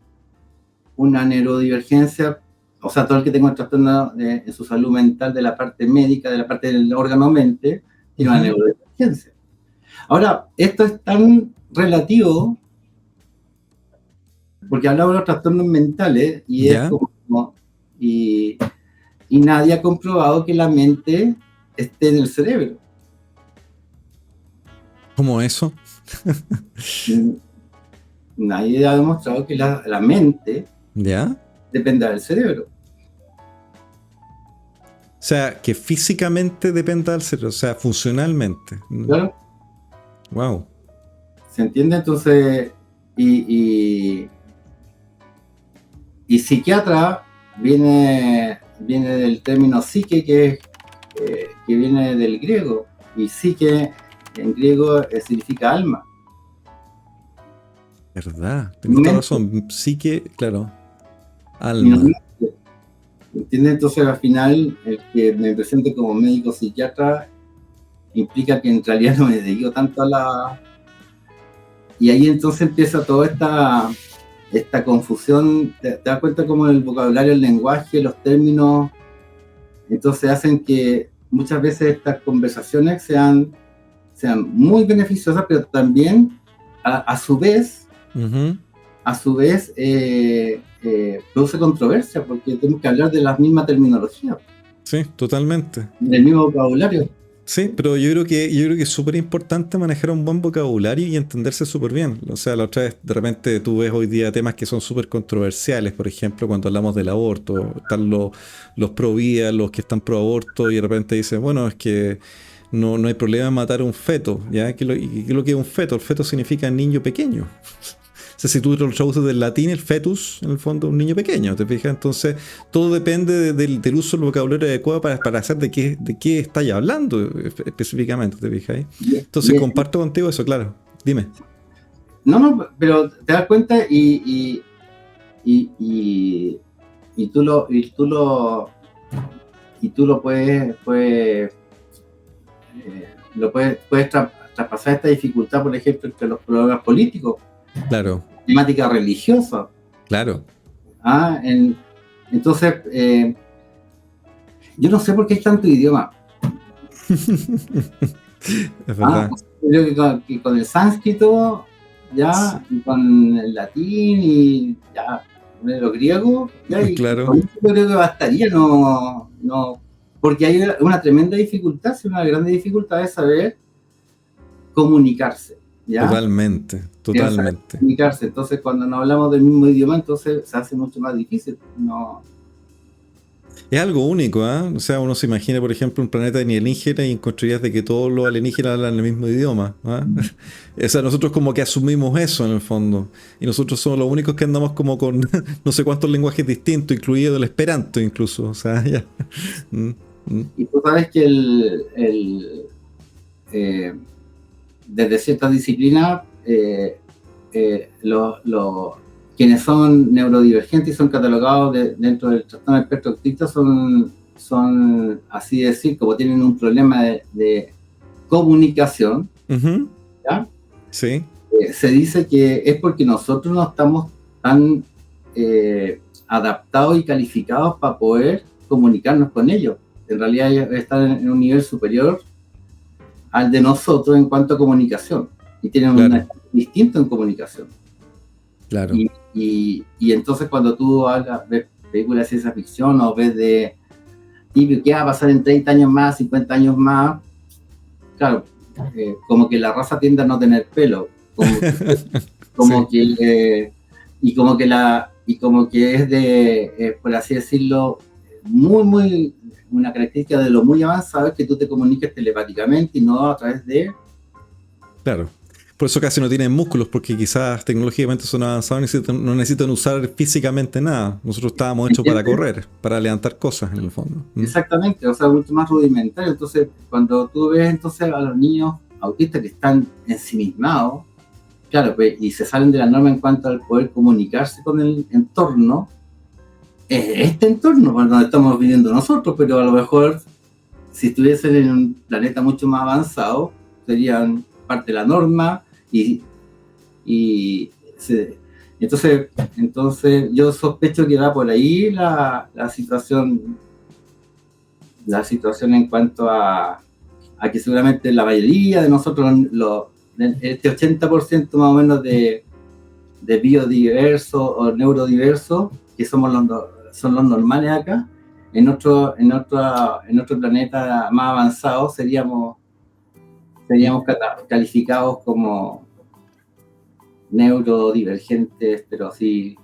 una neurodivergencia, o sea, todo el que tenga un trastorno en su salud mental de la parte médica, de la parte del órgano mente, tiene una neurodivergencia. Ahora, esto es tan relativo, porque hablamos de los trastornos mentales, y es como... Y nadie ha comprobado que la mente esté en el cerebro. ¿Cómo eso? Nadie ha demostrado que la mente dependa del cerebro. O sea, que físicamente dependa del cerebro, o sea, funcionalmente. Claro. Wow. ¿Se entiende? Entonces, y psiquiatra viene del término psique, que viene del griego, y psique en griego significa alma. ¿Verdad? Tengo toda razón. Psique, claro. Alma. ¿Entiendes? Entonces, al final, el que me presente como médico psiquiatra implica que en realidad no me dedico tanto a la... Y ahí entonces empieza toda esta esta confusión, te das cuenta como el vocabulario, el lenguaje, los términos, entonces hacen que muchas veces estas conversaciones sean muy beneficiosas, pero también a su vez, produce controversia, porque tenemos que hablar de la misma terminología. Sí, totalmente. Del mismo vocabulario. Sí, pero yo creo que es súper importante manejar un buen vocabulario y entenderse súper bien. O sea, la otra vez, de repente tú ves hoy día temas que son súper controversiales, por ejemplo, cuando hablamos del aborto, están los pro vida, los que están pro aborto, y de repente dicen, bueno, es que no hay problema en matar a un feto, ¿ya? ¿Qué es lo que es un feto? El feto significa niño pequeño. O sea, si tú lo traduces del latín, el fetus, en el fondo, es un niño pequeño, ¿te fijas? Entonces, todo depende del uso del vocabulario adecuado para hacer de qué estáis hablando específicamente, ¿te fijas? Entonces, comparto contigo eso, claro. Dime. No, pero te das cuenta y tú lo puedes traspasar esta dificultad, por ejemplo, entre los problemas políticos. Claro. Temática religiosa. Claro. Entonces, yo no sé por qué hay tanto idioma. Es verdad. Creo que con el sánscrito, ya, y con el latín y ya, los griegos, ya, y claro. con eso creo que bastaría, no, porque hay una tremenda dificultad, una grande dificultad de saber comunicarse. ¿Ya? Totalmente. Comunicarse. Entonces, cuando no hablamos del mismo idioma, entonces se hace mucho más difícil. No. Es algo único, ¿eh? O sea, uno se imagina, por ejemplo, un planeta alienígena y encontrarías de que todos los alienígenas hablan el mismo idioma, ¿eh? O sea, nosotros como que asumimos eso en el fondo. Y nosotros somos los únicos que andamos como con no sé cuántos lenguajes distintos, incluido el esperanto incluso. O sea, ya. Y tú sabes que desde ciertas disciplinas, quienes son neurodivergentes y son catalogados dentro del trastorno del espectro autista son, así decir, como tienen un problema de comunicación, ¿ya? Sí. Se dice que es porque nosotros no estamos tan adaptados y calificados para poder comunicarnos con ellos. En realidad ellos están en un nivel superior al de nosotros en cuanto a comunicación, y tienen un estilo distinto en comunicación. Claro. Y entonces cuando tú ves películas de ciencia ficción o ves de ¿qué va a pasar en 30 años más, 50 años más? Claro, como que la raza tiende a no tener pelo, como que es de, por así decirlo, muy una característica de lo muy avanzado es que tú te comuniques telepáticamente y no a través de... Claro. Por eso casi no tienen músculos, porque quizás tecnológicamente son avanzados y no necesitan usar físicamente nada. Nosotros estábamos hechos para correr, para levantar cosas en el fondo. Exactamente, o sea, mucho más rudimentario. Entonces, cuando tú ves entonces a los niños autistas que están ensimismados, claro, pues, y se salen de la norma en cuanto al poder comunicarse con el entorno, este entorno, bueno, donde estamos viviendo nosotros, pero a lo mejor si estuviesen en un planeta mucho más avanzado, serían parte de la norma entonces yo sospecho que va por ahí la situación en cuanto a que seguramente la mayoría de nosotros, este 80% más o menos de biodiverso o neurodiverso, que son los normales acá, en otro planeta más avanzado seríamos calificados como neurodivergentes, pero así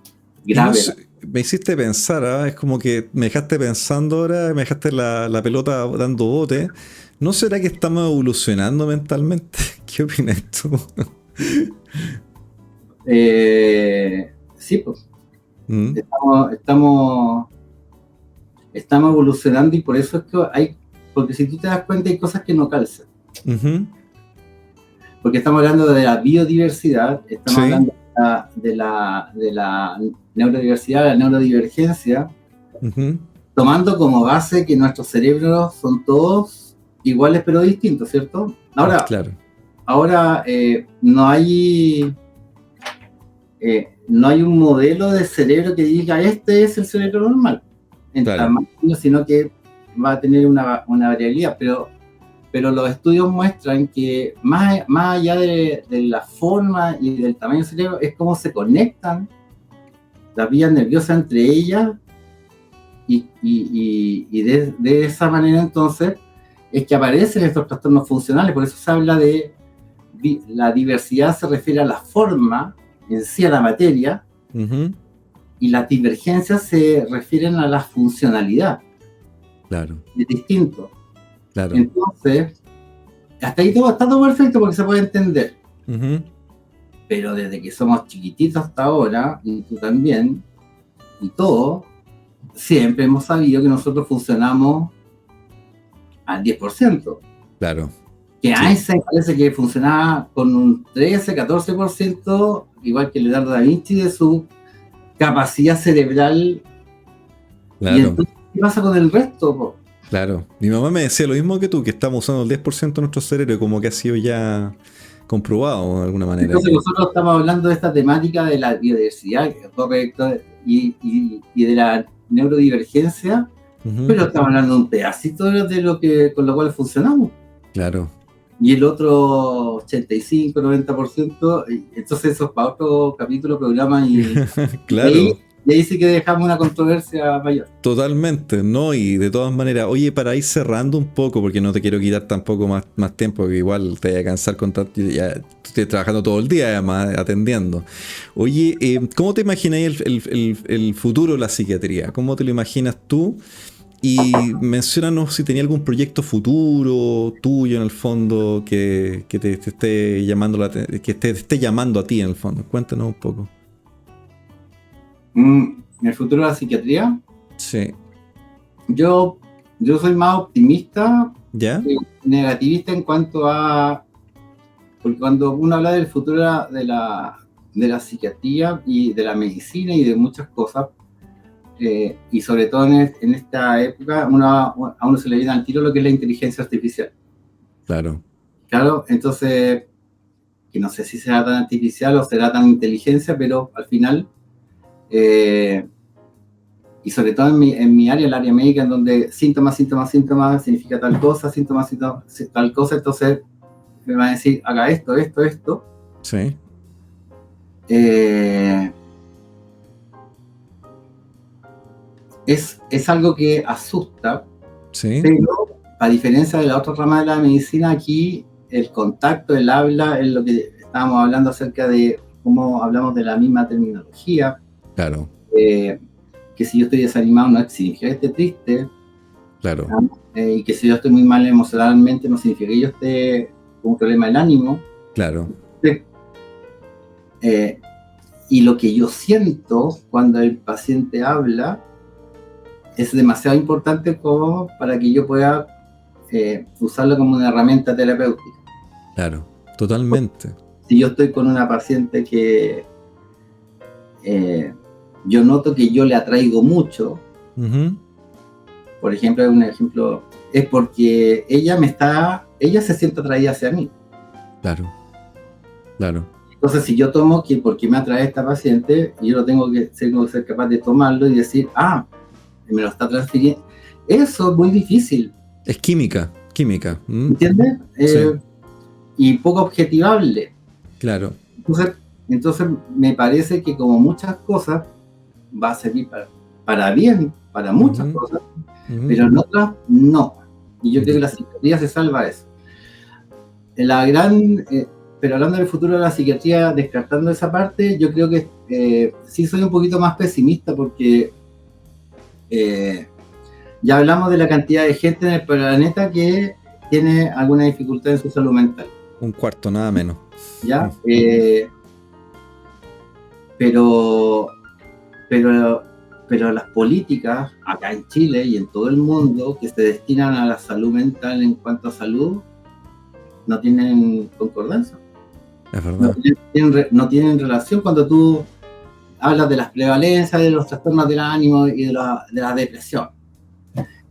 graves. Me hiciste pensar, ¿eh? Es como que me dejaste pensando ahora, me dejaste la pelota dando bote. ¿No será que estamos evolucionando mentalmente? ¿Qué opinas tú? Sí, pues. Estamos evolucionando, y por eso es que porque si tú te das cuenta hay cosas que no calzan. Porque estamos hablando de la biodiversidad, estamos hablando de la neurodiversidad, la neurodivergencia, tomando como base que nuestros cerebros son todos iguales pero distintos, ¿cierto? Ahora no hay no hay un modelo de cerebro que diga este es el cerebro normal en Claro. tamaño, sino que va a tener una variabilidad, pero los estudios muestran que más allá de la forma y del tamaño del cerebro, es cómo se conectan las vías nerviosas entre ellas, y de esa manera entonces es que aparecen estos trastornos funcionales. Por eso se habla de la diversidad, se refiere a la forma en sí, a la materia, Uh-huh. y las divergencias se refieren a la funcionalidad. Claro. Es distinto. Claro. Entonces, hasta ahí está todo perfecto porque se puede entender. Uh-huh. Pero desde que somos chiquititos hasta ahora, y tú también, y todo, siempre hemos sabido que nosotros funcionamos al 10%. Claro. Que Sí. Einstein parece que funcionaba con un 13, 14%, igual que Leonardo da Vinci, de su capacidad cerebral. Claro. Y entonces, ¿qué pasa con el resto, po? Claro. Mi mamá me decía lo mismo que tú, que estamos usando el 10% de nuestro cerebro, como que ha sido ya comprobado de alguna manera. Entonces nosotros estamos hablando de esta temática de la biodiversidad, correcto, y de la neurodivergencia, Uh-huh. pero estamos hablando de un pedacito de lo que, con lo cual funcionamos. Claro. Y el otro 85, 90%, entonces eso es para otro capítulo, programa, Claro. y ahí sí que dejamos una controversia mayor. Totalmente, ¿no? Y de todas maneras, oye, para ir cerrando un poco, porque no te quiero quitar tampoco más tiempo, que igual te voy a cansar con tanto, ya estoy trabajando todo el día además, atendiendo. Oye, ¿cómo te imagináis el futuro de la psiquiatría? ¿Cómo te lo imaginas tú? Y menciónanos si tenía algún proyecto futuro tuyo en el fondo que te esté llamando que te esté llamando a ti en el fondo. Cuéntanos un poco. En el futuro de la psiquiatría, Sí. yo soy más optimista ¿Ya? que negativista en cuanto a... Porque cuando uno habla del futuro de la psiquiatría y de la medicina y de muchas cosas, y sobre todo en esta época, a uno se le viene al tiro lo que es la inteligencia artificial. Claro. Claro, entonces, que no sé si será tan artificial o será tan inteligencia, pero al final, y sobre todo en mi área, el área médica, en donde síntomas significa tal cosa, síntomas tal cosa, entonces me va a decir, haga esto. Sí. Es algo que asusta, Sí. pero a diferencia de la otra rama de la medicina, aquí el contacto, el habla, es lo que estábamos hablando acerca de cómo hablamos de la misma terminología. Claro. Que si yo estoy desanimado no significa que esté triste. Claro. Y que si yo estoy muy mal emocionalmente no significa que yo esté con un problema del ánimo. Claro. Y lo que yo siento cuando el paciente habla es demasiado importante como para que yo pueda usarlo como una herramienta terapéutica. Claro, totalmente. Si yo estoy con una paciente que yo noto que yo le atraigo mucho, Uh-huh. por ejemplo, es porque ella se siente atraída hacia mí. Claro. Claro. Entonces, si yo tomo que porque me atrae esta paciente, yo tengo que ser capaz de tomarlo y decir, me lo está transfiriendo. Eso es muy difícil. Es química. ¿Entiendes? Sí. Y poco objetivable. Claro. Entonces me parece que como muchas cosas va a servir para bien, para muchas Uh-huh. cosas, Uh-huh. pero en otras no. Y yo creo que la psiquiatría se salva eso. Pero hablando del futuro de la psiquiatría, descartando esa parte, yo creo que sí soy un poquito más pesimista porque ya hablamos de la cantidad de gente en el planeta que tiene alguna dificultad en su salud mental. Un cuarto, nada menos. ¿Ya? Pero las políticas acá en Chile y en todo el mundo que se destinan a la salud mental en cuanto a salud no tienen concordancia. Es verdad. No tienen relación cuando tú hablas de las prevalencias de los trastornos del ánimo y de la depresión.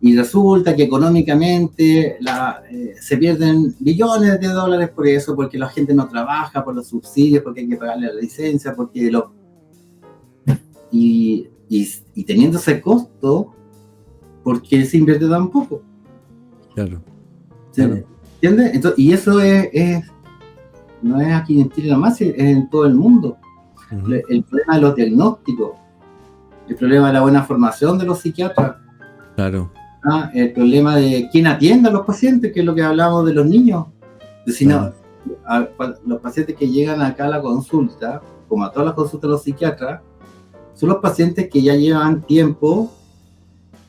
Y resulta que económicamente se pierden billones de dólares por eso, porque la gente no trabaja, por los subsidios, porque hay que pagarle la licencia, porque y teniendo ese costo, ¿por qué se invierte tan poco? Claro. ¿Entiendes? Entonces, y eso no es aquí en Chile nomás, es en todo el mundo. Uh-huh. El problema de los diagnósticos, el problema de la buena formación de los psiquiatras. Claro. El problema de quién atiende a los pacientes, que es lo que hablamos de los niños. Si no, los pacientes que llegan acá a la consulta, como a todas las consultas de los psiquiatras, son los pacientes que ya llevan tiempo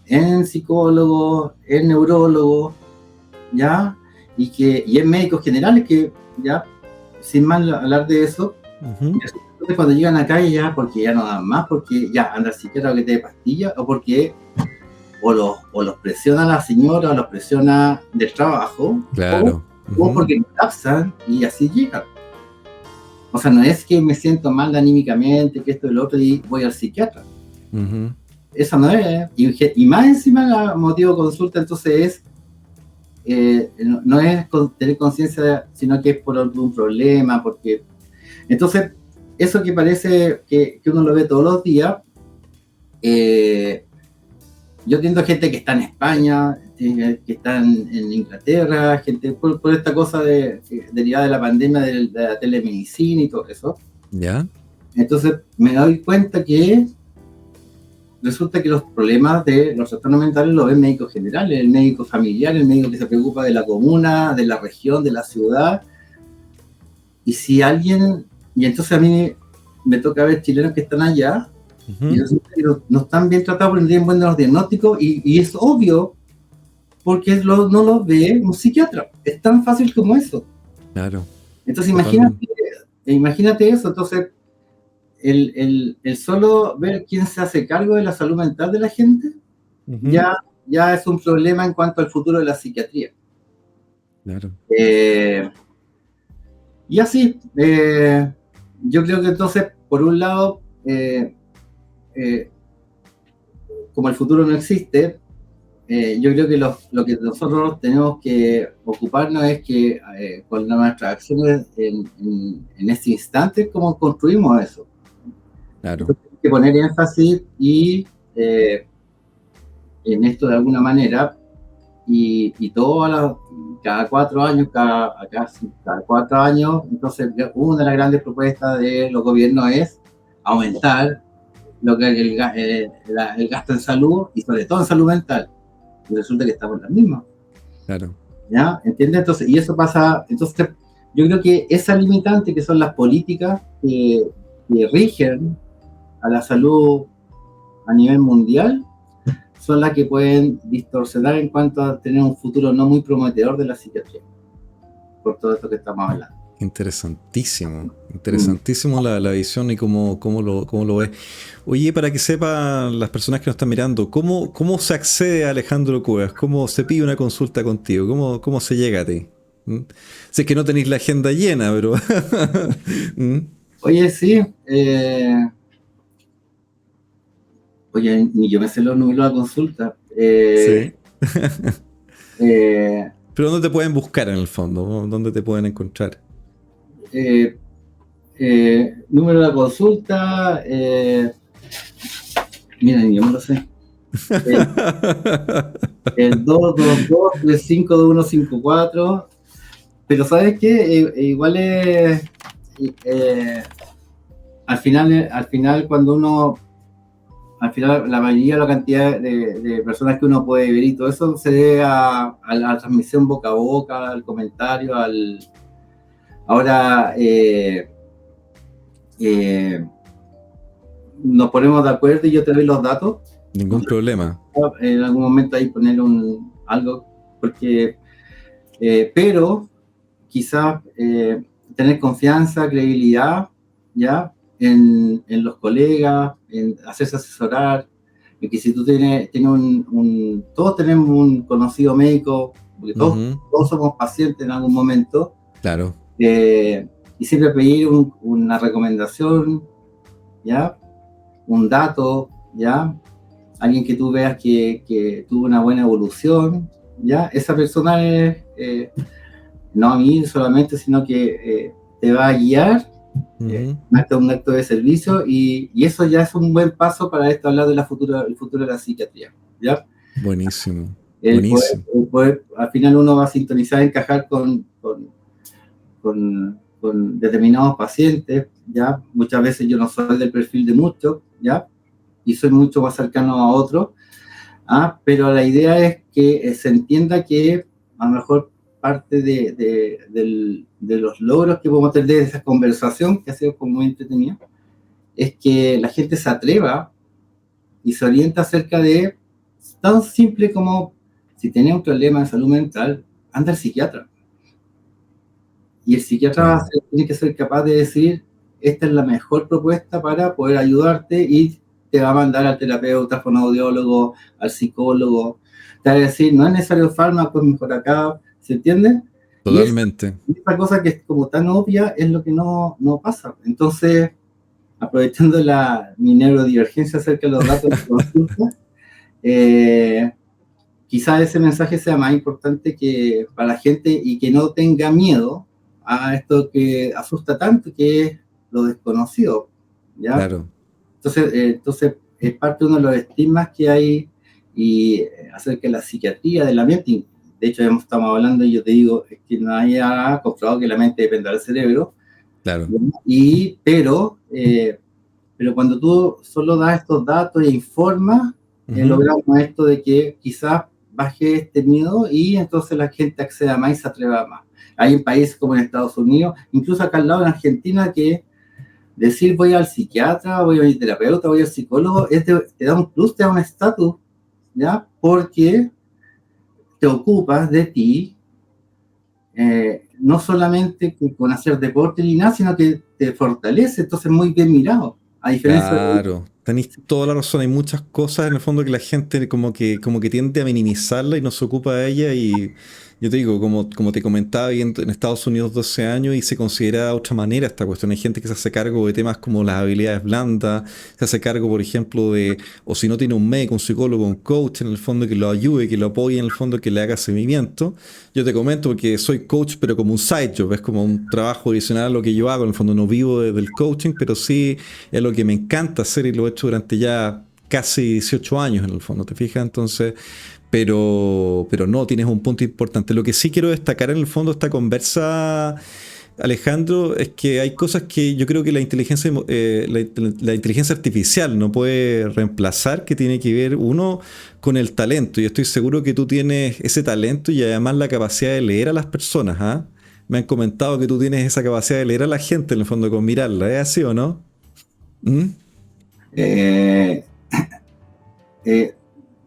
en psicólogos, en neurólogos, ¿ya? Y en médicos generales, que ya, sin más hablar de eso, uh-huh. Entonces cuando llegan acá ya, porque ya no dan más, porque ya anda el psiquiatra que te dé pastillas, o porque o los presiona la señora, o los presiona del trabajo, claro. o porque colapsan y así llegan. O sea, no es que me siento mal anímicamente, que esto y lo otro, y voy al psiquiatra. Uh-huh. Eso no es. Y más encima el motivo de consulta, entonces no es tener conciencia, sino que es por algún problema, porque... Entonces, eso que parece que uno lo ve todos los días, yo entiendo gente que está en España, que está en Inglaterra, gente por esta cosa derivada de la pandemia, de la telemedicina y todo eso. ¿Ya? Entonces me doy cuenta que resulta que los problemas de los trastornos mentales los ven médicos generales, el médico familiar, el médico que se preocupa de la comuna, de la región, de la ciudad. Y si alguien... Y entonces a mí me toca ver chilenos que están allá, uh-huh. Y resulta que no están bien tratados porque no tienen buenos diagnósticos, y es obvio, porque no los ve un psiquiatra. Es tan fácil como eso. Claro. Entonces imagínate eso. Entonces, el solo ver quién se hace cargo de la salud mental de la gente, uh-huh. ya es un problema en cuanto al futuro de la psiquiatría. Claro. Y así, yo creo que entonces, por un lado, como el futuro no existe, yo creo que lo que nosotros tenemos que ocuparnos es que con nuestras acciones en este instante, cómo construimos eso. Claro. Entonces, hay que poner énfasis y en esto de alguna manera, y cada 4 años, cada 4 años, entonces una de las grandes propuestas de los gobiernos es aumentar el gasto en salud, y sobre todo en salud mental. Y resulta que estamos en las mismas. Claro. ¿Ya? ¿Entiendes? Entonces, y eso pasa, entonces yo creo que esa limitante que son las políticas que rigen a la salud a nivel mundial, son las que pueden distorsionar en cuanto a tener un futuro no muy prometedor de la psiquiatría, por todo esto que estamos hablando. Interesantísimo la visión y cómo lo ves. Oye, para que sepan las personas que nos están mirando, ¿cómo se accede a Alejandro Cuevas? ¿Cómo se pide una consulta contigo? ¿Cómo se llega a ti? Sé que no tenéis la agenda llena, pero... Oye, sí. Oye, ni yo me sé los números de la consulta. Sí. Pero ¿dónde te pueden buscar en el fondo? ¿Dónde te pueden encontrar? Número de la consulta, mira, yo no lo sé. El 222-352154. Pero ¿sabes qué? Igual es al final cuando uno, al final la mayoría de la cantidad de personas que uno puede ver y todo eso se debe a la transmisión boca a boca, al comentario, ahora nos ponemos de acuerdo y yo te doy los datos. Ningún problema. En algún momento ahí poner algo, porque pero quizás tener confianza, credibilidad, ¿ya? En los colegas, en hacerse asesorar, y que si tú tienes todos tenemos un conocido médico, porque todos somos pacientes en algún momento. Claro. Y siempre pedir una recomendación, ¿ya? Un dato, ¿ya? Alguien que tú veas que tuvo una buena evolución, ¿ya? Esa persona es, no a mí solamente, sino que te va a guiar Un acto de servicio, y eso ya es un buen paso para esto, hablar de el futuro de la psiquiatría, ¿ya? Buenísimo, El buenísimo. poder, al final uno va a sintonizar, encajar con determinados pacientes, ¿ya? Muchas veces yo no soy del perfil de muchos, ¿ya? Y soy mucho más cercano a otros, pero la idea es que se entienda que a lo mejor parte de los logros que podemos tener de esa conversación, que ha sido como muy entretenida, es que la gente se atreva y se orienta acerca de tan simple como, si tienes un problema de salud mental, anda al psiquiatra. Y el psiquiatra tiene que ser capaz de decir, esta es la mejor propuesta para poder ayudarte, y te va a mandar al terapeuta, al fonoaudiólogo, al psicólogo. Te va a decir, no es necesario fármaco, es mejor acá, ¿se entiende? Totalmente. Y esa cosa que es como tan obvia es lo que no pasa. Entonces, aprovechando mi neurodivergencia acerca de los datos de consulta, quizás ese mensaje sea más importante que para la gente, y que no tenga miedo a esto que asusta tanto, que es lo desconocido, ¿ya? Claro. Entonces es parte de uno de los estigmas que hay y acerca de la psiquiatría de la mente. De hecho, ya estamos hablando, y yo te digo, es que nadie ha comprobado que la mente depende del cerebro. Claro. Pero cuando tú solo das estos datos e informas, logramos esto de que quizás baje este miedo, y entonces la gente acceda más y se atreva más. Hay en países como en Estados Unidos, incluso acá al lado en Argentina, que decir voy al psiquiatra, voy a mi terapeuta, voy al psicólogo, te da un plus, te da un estatus, ¿ya? Porque te ocupas de ti, no solamente con hacer deporte ni nada, sino que te fortalece, entonces muy bien mirado. A diferencia Claro, tenéis toda la razón. Hay muchas cosas en el fondo que la gente como que tiende a minimizarla y no se ocupa de ella. Y yo te digo, como te comentaba, viviendo en Estados Unidos 12 años y se considera de otra manera esta cuestión. Hay gente que se hace cargo de temas como las habilidades blandas, se hace cargo, por ejemplo, o si no tiene un médico, un psicólogo, un coach en el fondo que lo ayude, que lo apoye en el fondo, que le haga seguimiento. Yo te comento porque soy coach, pero como un side job, es como un trabajo adicional a lo que yo hago. En el fondo no vivo del coaching, pero sí es lo que me encanta hacer y lo he hecho durante ya casi 18 años en el fondo, ¿te fijas? Entonces, pero no, tienes un punto importante. Lo que sí quiero destacar en el fondo de esta conversa, Alejandro, es que hay cosas que yo creo que la inteligencia artificial no puede reemplazar, que tiene que ver, uno, con el talento. Y estoy seguro que tú tienes ese talento y además la capacidad de leer a las personas, ¿ah? Me han comentado que tú tienes esa capacidad de leer a la gente, en el fondo, con mirarla. ¿Es así o no? ¿Mm?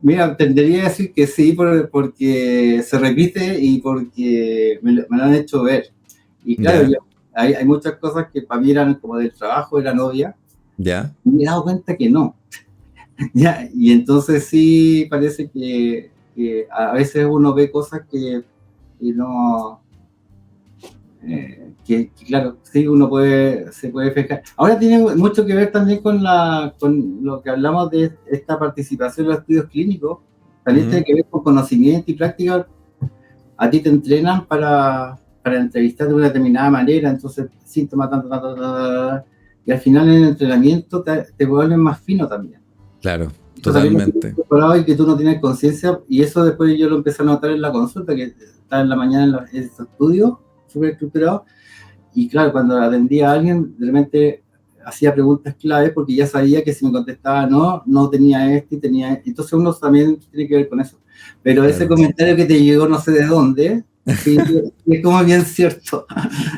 Mira, tendería a decir que sí, porque se repite y porque me lo han hecho ver. Y claro, hay muchas cosas que para mí eran como del trabajo, eran obvias. Ya. Y me he dado cuenta que no. ¿Ya? Y entonces sí parece que a veces uno ve cosas que no... que claro, sí, se puede fijar. Ahora tiene mucho que ver también con lo que hablamos de esta participación en los estudios clínicos. También tiene que ver con conocimiento y práctica. A ti te entrenan para entrevistar de una determinada manera, entonces síntomas, y al final en el entrenamiento te vuelven más fino también. Claro, Eso totalmente. y que tú no tienes conciencia, y eso después yo lo empecé a notar en la consulta, que estaba en la mañana en estos estudios súper estructurados, y claro, cuando atendía a alguien, de repente hacía preguntas clave porque ya sabía que si me contestaba no tenía esto y tenía esto. Entonces uno también tiene que ver con eso. Pero claro, ese comentario que te llegó no sé de dónde, sí, es como bien cierto.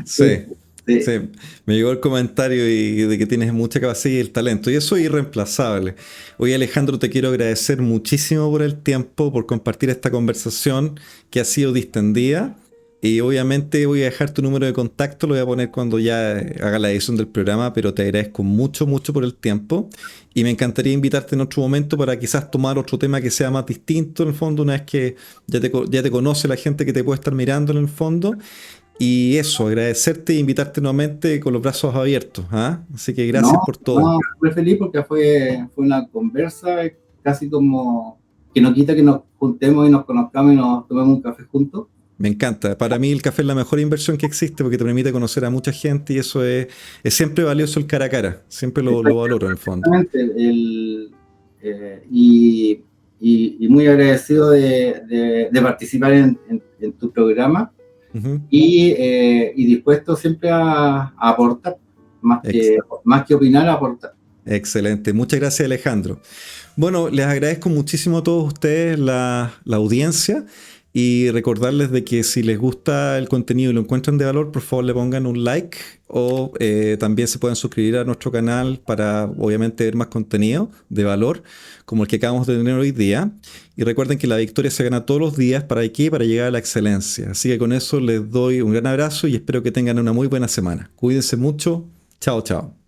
Sí. Sí, me llegó el comentario de que tienes mucha capacidad y el talento, y eso es irreemplazable. Oye, Alejandro, te quiero agradecer muchísimo por el tiempo, por compartir esta conversación que ha sido distendida, y obviamente voy a dejar tu número de contacto, lo voy a poner cuando ya haga la edición del programa, pero te agradezco mucho, mucho por el tiempo, y me encantaría invitarte en otro momento para quizás tomar otro tema que sea más distinto en el fondo, una vez que ya te conoce la gente que te puede estar mirando en el fondo. Y eso, agradecerte e invitarte nuevamente con los brazos abiertos. ¿Ah? Así que gracias por todo. No, muy feliz porque fue una conversa casi como que no quita que nos juntemos y nos conozcamos y nos tomemos un café juntos. Me encanta. Para mí el café es la mejor inversión que existe porque te permite conocer a mucha gente y eso es siempre valioso el cara a cara. Siempre lo valoro en el fondo. Exactamente. Y, y muy agradecido de participar en tu programa Ujú. y dispuesto siempre a aportar, Ex- más que opinar, a aportar. Excelente. Muchas gracias, Alejandro. Bueno, les agradezco muchísimo a todos ustedes la audiencia y recordarles de que si les gusta el contenido y lo encuentran de valor, por favor le pongan un like o también se pueden suscribir a nuestro canal para obviamente ver más contenido de valor como el que acabamos de tener hoy día. Y recuerden que la victoria se gana todos los días para aquí, para llegar a la excelencia. Así que con eso les doy un gran abrazo y espero que tengan una muy buena semana. Cuídense mucho. Chao, chao.